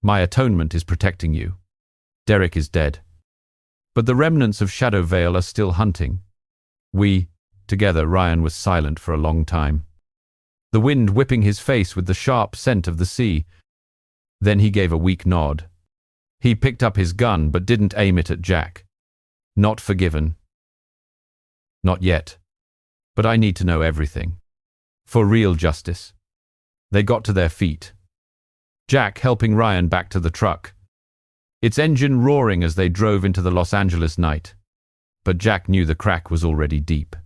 My atonement is protecting you. Derek is dead. But the remnants of Shadow Vale are still hunting. Together, Ryan was silent for a long time, the wind whipping his face with the sharp scent of the sea. Then he gave a weak nod. He picked up his gun but didn't aim it at Jack. Not forgiven. Not yet. But I need to know everything. For real justice. They got to their feet, Jack helping Ryan back to the truck, its engine roaring as they drove into the Los Angeles night. But Jack knew the crack was already deep,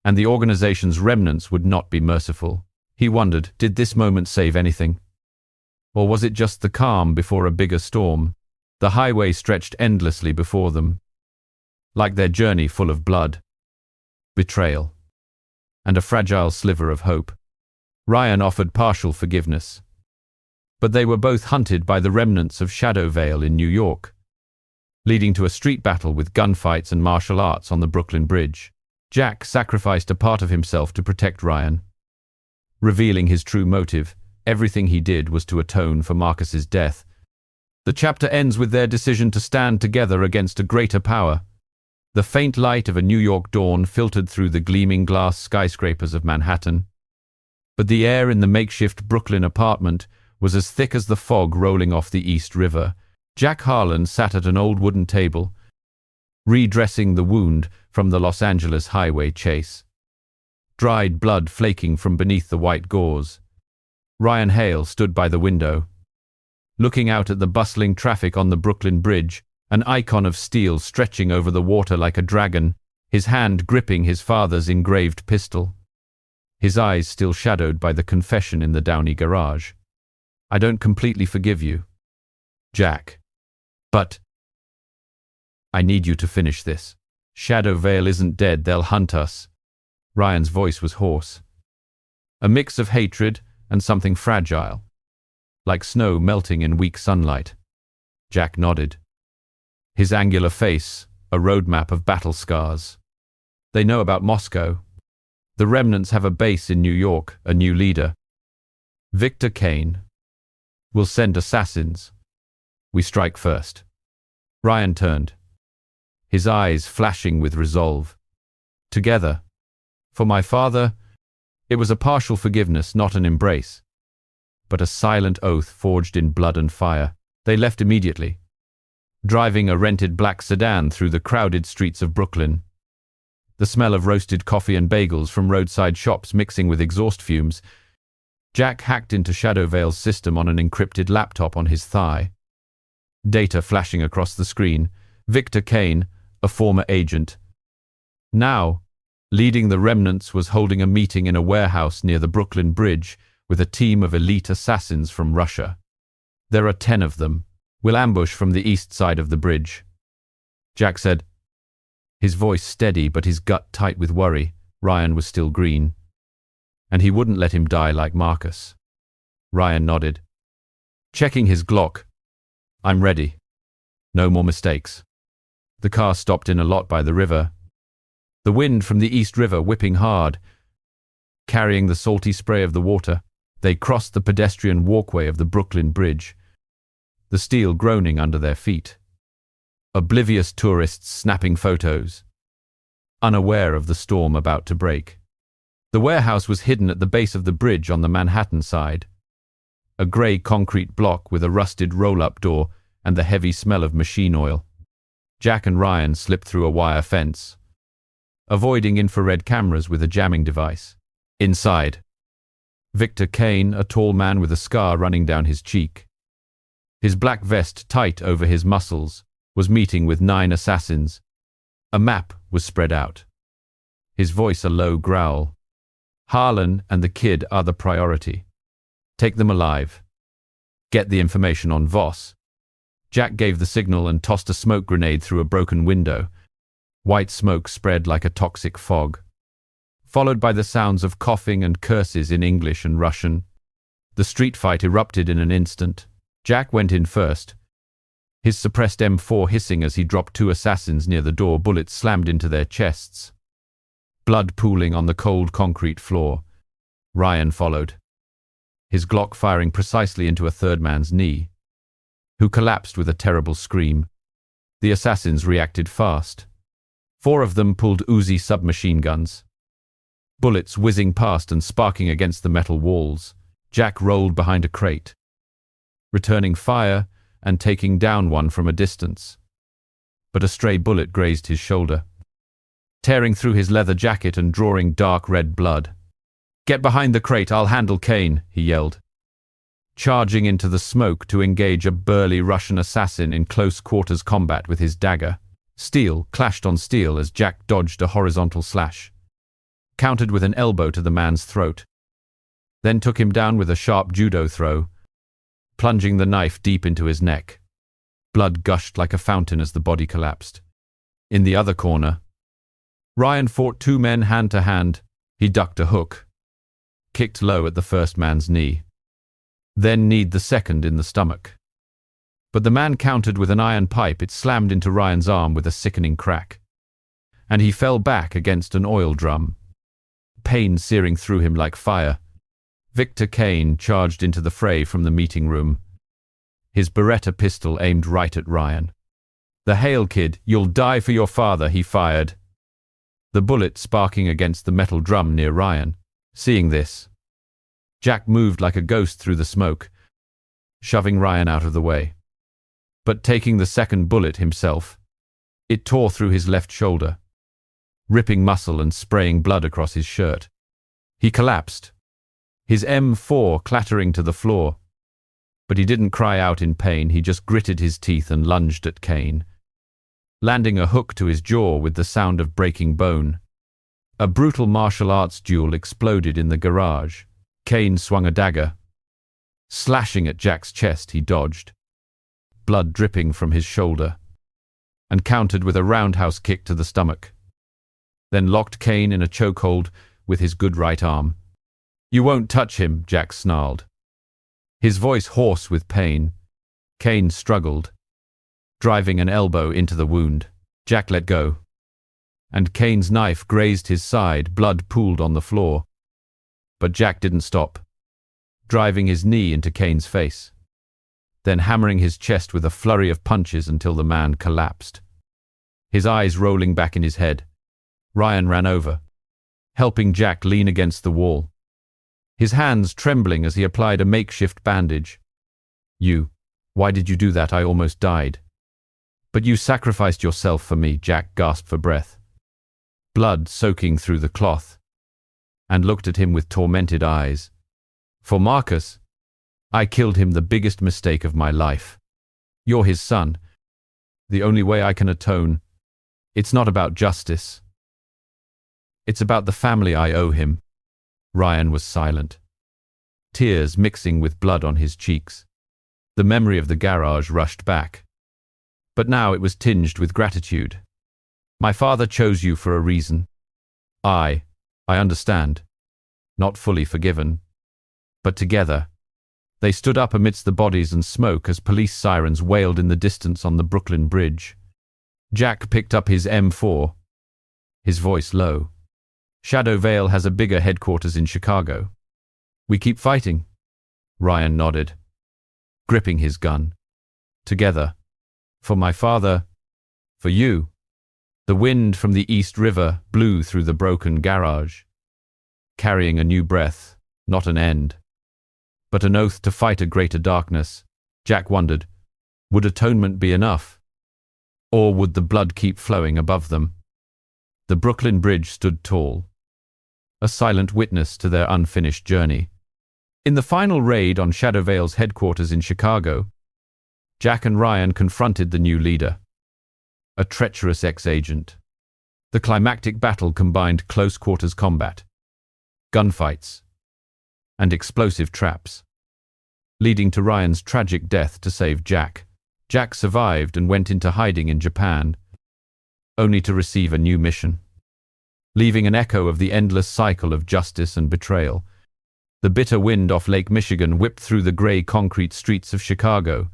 and the organization's remnants would not be merciful. He wondered, did this moment save anything? Or was it just the calm before a bigger storm? The highway stretched endlessly before them, like their journey full of blood, betrayal, and a fragile sliver of hope. Ryan offered partial forgiveness, but they were both hunted by the remnants of Shadow Vale in New York, leading to a street battle with gunfights and martial arts on the Brooklyn Bridge. Jack sacrificed a part of himself to protect Ryan, revealing his true motive. Everything he did was to atone for Marcus's death. The chapter ends with their decision to stand together against a greater power. The faint light of a New York dawn filtered through the gleaming glass skyscrapers of Manhattan, but the air in the makeshift Brooklyn apartment was as thick as the fog rolling off the East River. Jack Harlan sat at an old wooden table, redressing the wound from the Los Angeles highway chase, dried blood flaking from beneath the white gauze. Ryan Hale stood by the window, looking out at the bustling traffic on the Brooklyn Bridge, an icon of steel stretching over the water like a dragon, his hand gripping his father's engraved pistol, his eyes still shadowed by the confession in the Downey garage. I don't completely forgive you, Jack. But I need you to finish this. Shadow Vale isn't dead, they'll hunt us. Ryan's voice was hoarse, a mix of hatred and something fragile, like snow melting in weak sunlight. Jack nodded, his angular face a roadmap of battle scars. They know about Moscow. The remnants have a base in New York, a new leader, Victor Kane. We'll send assassins. We strike first. Ryan turned, his eyes flashing with resolve. Together. For my father, it was a partial forgiveness, not an embrace, but a silent oath forged in blood and fire. They left immediately, driving a rented black sedan through the crowded streets of Brooklyn, the smell of roasted coffee and bagels from roadside shops mixing with exhaust fumes. Jack hacked into Shadow Vale's system on an encrypted laptop on his thigh. Data flashing across the screen. Victor Kane, a former agent, now leading the remnants, was holding a meeting in a warehouse near the Brooklyn Bridge with a team of elite assassins from Russia. There are 10 of them. We'll ambush from the east side of the bridge, Jack said, his voice steady but his gut tight with worry. Ryan was still green, and he wouldn't let him die like Marcus. Ryan nodded, checking his Glock. I'm ready. No more mistakes. The car stopped in a lot by the river, the wind from the East River whipping hard, carrying the salty spray of the water. They crossed the pedestrian walkway of the Brooklyn Bridge, the steel groaning under their feet. Oblivious tourists snapping photos, unaware of the storm about to break. The warehouse was hidden at the base of the bridge on the Manhattan side, a grey concrete block with a rusted roll-up door and the heavy smell of machine oil. Jack and Ryan slipped through a wire fence, avoiding infrared cameras with a jamming device. Inside, Victor Kane, a tall man with a scar running down his cheek, his black vest tight over his muscles, was meeting with 9 assassins. A map was spread out. His voice a low growl. Harlan and the kid are the priority. Take them alive. Get the information on Voss. Jack gave the signal and tossed a smoke grenade through a broken window. White smoke spread like a toxic fog, followed by the sounds of coughing and curses in English and Russian. The street fight erupted in an instant. Jack went in first, his suppressed M4 hissing as he dropped 2 assassins near the door. Bullets slammed into their chests, blood pooling on the cold concrete floor. Ryan followed, his Glock firing precisely into a third man's knee, who collapsed with a terrible scream. The assassins reacted fast. 4 of them pulled Uzi submachine guns, bullets whizzing past and sparking against the metal walls. Jack rolled behind a crate, returning fire and taking down one from a distance. But a stray bullet grazed his shoulder, tearing through his leather jacket and drawing dark red blood. "Get behind the crate, I'll handle Kane," he yelled, charging into the smoke to engage a burly Russian assassin in close quarters combat with his dagger. Steel clashed on steel as Jack dodged a horizontal slash, countered with an elbow to the man's throat, then took him down with a sharp judo throw, plunging the knife deep into his neck. Blood gushed like a fountain as the body collapsed. In the other corner, Ryan fought 2 men hand to hand. He ducked a hook, kicked low at the first man's knee, then kneed the second in the stomach. But the man countered with an iron pipe. It slammed into Ryan's arm with a sickening crack, and he fell back against an oil drum, pain searing through him like fire. Victor Kane charged into the fray from the meeting room, his Beretta pistol aimed right at Ryan. "The Hale kid, you'll die for your father," he fired, the bullet sparking against the metal drum near Ryan. Seeing this, Jack moved like a ghost through the smoke, shoving Ryan out of the way. But taking the second bullet himself, it tore through his left shoulder, ripping muscle and spraying blood across his shirt. He collapsed, his M4 clattering to the floor. But he didn't cry out in pain. He just gritted his teeth and lunged at Kane, landing a hook to his jaw with the sound of breaking bone. A brutal martial arts duel exploded in the garage. Kane swung a dagger, slashing at Jack's chest. He dodged, blood dripping from his shoulder, and countered with a roundhouse kick to the stomach, then locked Kane in a chokehold with his good right arm. "You won't touch him," Jack snarled, his voice hoarse with pain. Kane struggled, driving an elbow into the wound. Jack let go, and Kane's knife grazed his side. Blood pooled on the floor. But Jack didn't stop, driving his knee into Kane's face, then hammering his chest with a flurry of punches until the man collapsed, his eyes rolling back in his head. Ryan ran over, helping Jack lean against the wall, his hands trembling as he applied a makeshift bandage. Why did you do that? I almost died." "But you sacrificed yourself for me," Jack gasped for breath, blood soaking through the cloth, and looked at him with tormented eyes. "For Marcus, I killed him, the biggest mistake of my life. You're his son. The only way I can atone. It's not about justice. It's about the family I owe him." Ryan was silent, tears mixing with blood on his cheeks. The memory of the garage rushed back, but now it was tinged with gratitude. "My father chose you for a reason. I understand. Not fully forgiven. But together." They stood up amidst the bodies and smoke as police sirens wailed in the distance on the Brooklyn Bridge. Jack picked up his M4, his voice low. "Shadow Vale has a bigger headquarters in Chicago. We keep fighting." Ryan nodded, gripping his gun. "Together. For my father. For you." The wind from the East River blew through the broken garage, carrying a new breath, not an end, but an oath to fight a greater darkness. Jack wondered, would atonement be enough? Or would the blood keep flowing above them? The Brooklyn Bridge stood tall, a silent witness to their unfinished journey. In the final raid on Shadow Vale's headquarters in Chicago, Jack and Ryan confronted the new leader, a treacherous ex-agent. The climactic battle combined close-quarters combat, gunfights, and explosive traps, leading to Ryan's tragic death to save Jack. Jack survived and went into hiding in Japan, only to receive a new mission, leaving an echo of the endless cycle of justice and betrayal. The bitter wind off Lake Michigan whipped through the gray concrete streets of Chicago,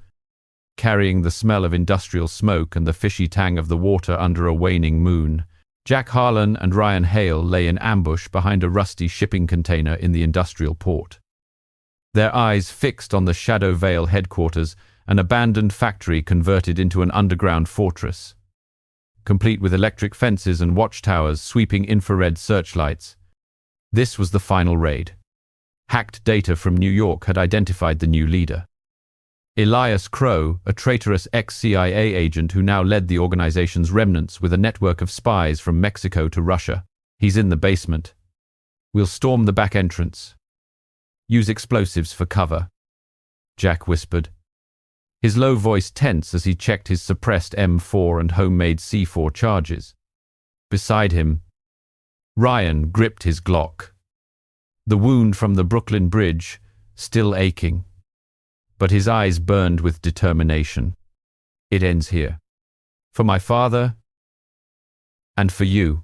carrying the smell of industrial smoke and the fishy tang of the water under a waning moon. Jack Harlan and Ryan Hale lay in ambush behind a rusty shipping container in the industrial port, their eyes fixed on the Shadow Vale headquarters, an abandoned factory converted into an underground fortress, complete with electric fences and watchtowers sweeping infrared searchlights. This was the final raid. Hacked data from New York had identified the new leader. Elias Crow, a traitorous ex-CIA agent who now led the organization's remnants with a network of spies from Mexico to Russia. He's in the basement. We'll storm the back entrance. Use explosives for cover, Jack whispered, his low voice tense as he checked his suppressed M4 and homemade C4 charges. Beside him, Ryan gripped his Glock, the wound from the Brooklyn Bridge still aching, but his eyes burned with determination. It ends here. For my father, and for you,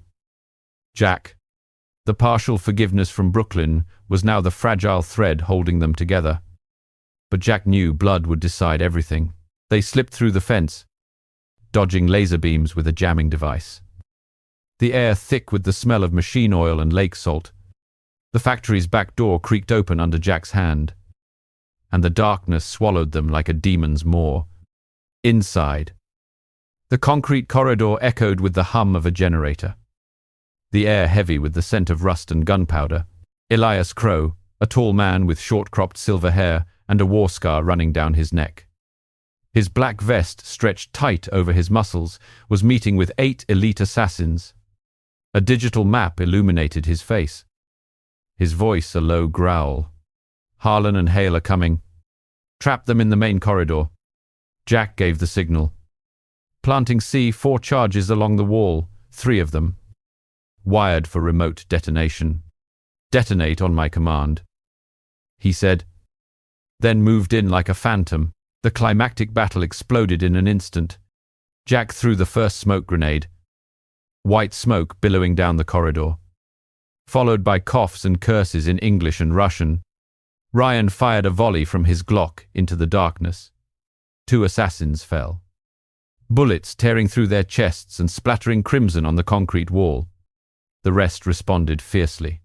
Jack. The partial forgiveness from Brooklyn was now the fragile thread holding them together. But Jack knew blood would decide everything. They slipped through the fence, dodging laser beams with a jamming device. The air thick with the smell of machine oil and lake salt. The factory's back door creaked open under Jack's hand, and the darkness swallowed them like a demon's maw. Inside, the concrete corridor echoed with the hum of a generator, the air heavy with the scent of rust and gunpowder. Elias Crow, a tall man with short-cropped silver hair and a war scar running down his neck, his black vest stretched tight over his muscles, was meeting with 8 elite assassins. A digital map illuminated his face, his voice a low growl. Harlan and Hale are coming. Trap them in the main corridor. Jack gave the signal, planting C4 charges along the wall, 3 of them, wired for remote detonation. Detonate on my command, he said, then moved in like a phantom. The climactic battle exploded in an instant. Jack threw the first smoke grenade, white smoke billowing down the corridor, followed by coughs and curses in English and Russian. Ryan fired a volley from his Glock into the darkness. 2 assassins fell, bullets tearing through their chests and splattering crimson on the concrete wall. The rest responded fiercely.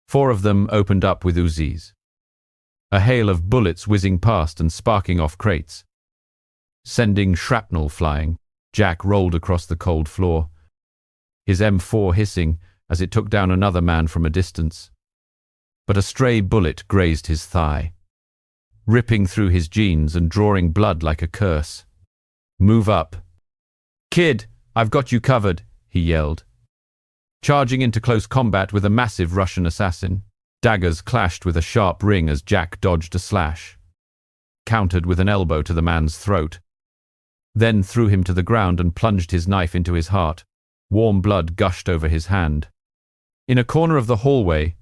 4 of them opened up with Uzis, a hail of bullets whizzing past and sparking off crates, sending shrapnel flying. Jack rolled across the cold floor, his M4 hissing as it took down another man from a distance. But a stray bullet grazed his thigh, ripping through his jeans and drawing blood like a curse. Move up. Kid, I've got you covered, he yelled, charging into close combat with a massive Russian assassin. Daggers clashed with a sharp ring as Jack dodged a slash, countered with an elbow to the man's throat, then threw him to the ground and plunged his knife into his heart. Warm blood gushed over his hand. In a corner of the hallway,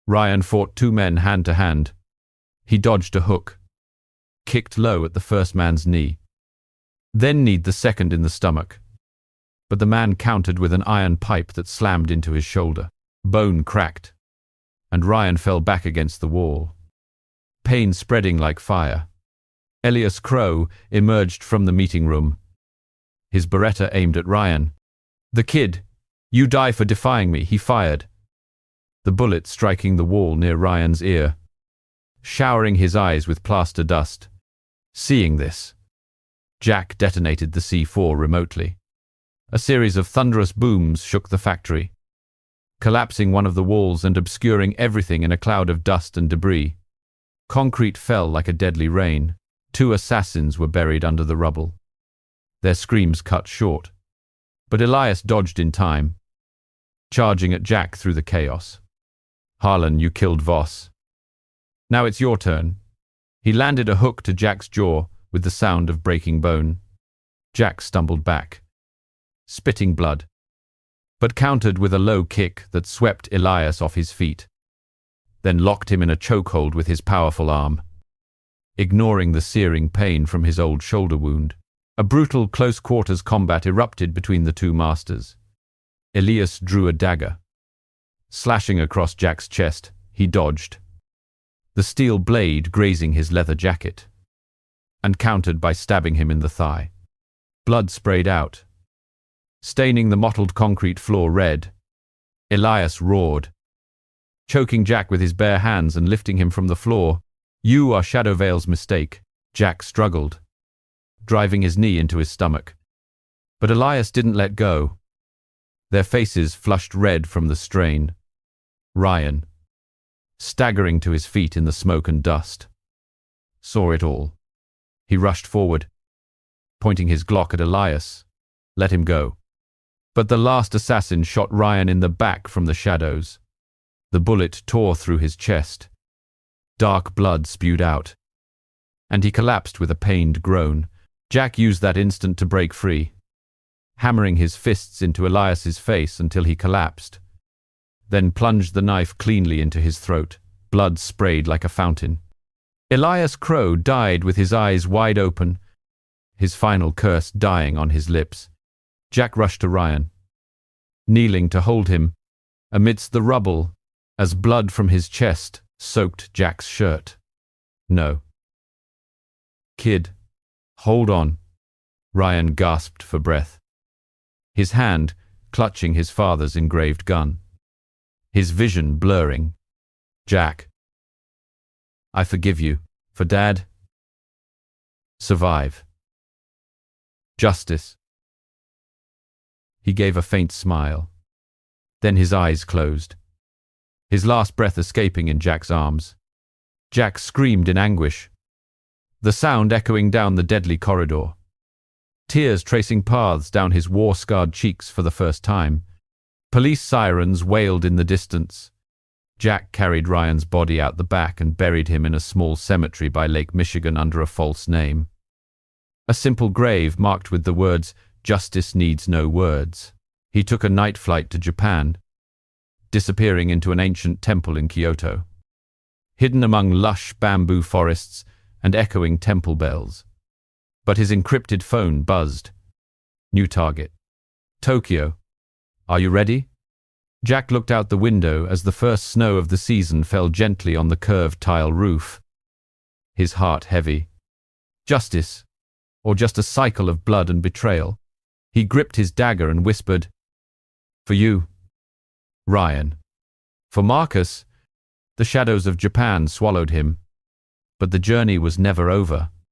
Ryan fought 2 men hand to hand. He dodged a hook, kicked low at the first man's knee, then kneed the second in the stomach. But the man countered with an iron pipe that slammed into his shoulder. Bone cracked, and Ryan fell back against the wall, pain spreading like fire. Elias Crow emerged from the meeting room, his Beretta aimed at Ryan. The kid, you die for defying me, he fired, the bullet striking the wall near Ryan's ear, showering his eyes with plaster dust. Seeing this, Jack detonated the C4 remotely. A series of thunderous booms shook the factory, collapsing one of the walls and obscuring everything in a cloud of dust and debris. Concrete fell like a deadly rain. 2 assassins were buried under the rubble, their screams cut short. But Elias dodged in time. charging at Jack through the chaos. Harlan, you killed Voss. Now it's your turn. He landed a hook to Jack's jaw with the sound of breaking bone. Jack stumbled back, spitting blood, but countered with a low kick that swept Elias off his feet, then locked him in a chokehold with his powerful arm. Ignoring the searing pain from his old shoulder wound, a brutal close-quarters combat erupted between the two masters. Elias drew a dagger. Slashing across Jack's chest, he dodged, the steel blade grazing his leather jacket, and countered by stabbing him in the thigh. Blood sprayed out, staining the mottled concrete floor red. Elias roared, choking Jack with his bare hands and lifting him from the floor. You are Shadowvale's mistake. Jack struggled, driving his knee into his stomach. But Elias didn't let go. Their faces flushed red from the strain. Ryan, staggering to his feet in the smoke and dust, saw it all. He rushed forward, pointing his Glock at Elias. Let him go. But the last assassin shot Ryan in the back from the shadows. The bullet tore through his chest. Dark blood spewed out, and he collapsed with a pained groan. Jack used that instant to break free, hammering his fists into Elias's face until he collapsed, then plunged the knife cleanly into his throat. Blood sprayed like a fountain. Elias Crow died with his eyes wide open, his final curse dying on his lips. Jack rushed to Ryan, kneeling to hold him amidst the rubble as blood from his chest soaked Jack's shirt. No. Kid, hold on. Ryan gasped for breath, his hand clutching his father's engraved gun, his vision blurring. Jack, I forgive you. For Dad. Survive. Justice. He gave a faint smile. Then his eyes closed, his last breath escaping in Jack's arms. Jack screamed in anguish, the sound echoing down the deadly corridor, tears tracing paths down his war-scarred cheeks for the first time. Police sirens wailed in the distance. Jack carried Ryan's body out the back and buried him in a small cemetery by Lake Michigan under a false name. A simple grave marked with the words, "Justice needs no words." He took a night flight to Japan, disappearing into an ancient temple in Kyoto, hidden among lush bamboo forests and echoing temple bells. But his encrypted phone buzzed. New target. Tokyo. Are you ready? Jack looked out the window as the first snow of the season fell gently on the curved tile roof, his heart heavy. Justice, or just a cycle of blood and betrayal? He gripped his dagger and whispered, "For you, Ryan." For Marcus, the shadows of Japan swallowed him, but the journey was never over.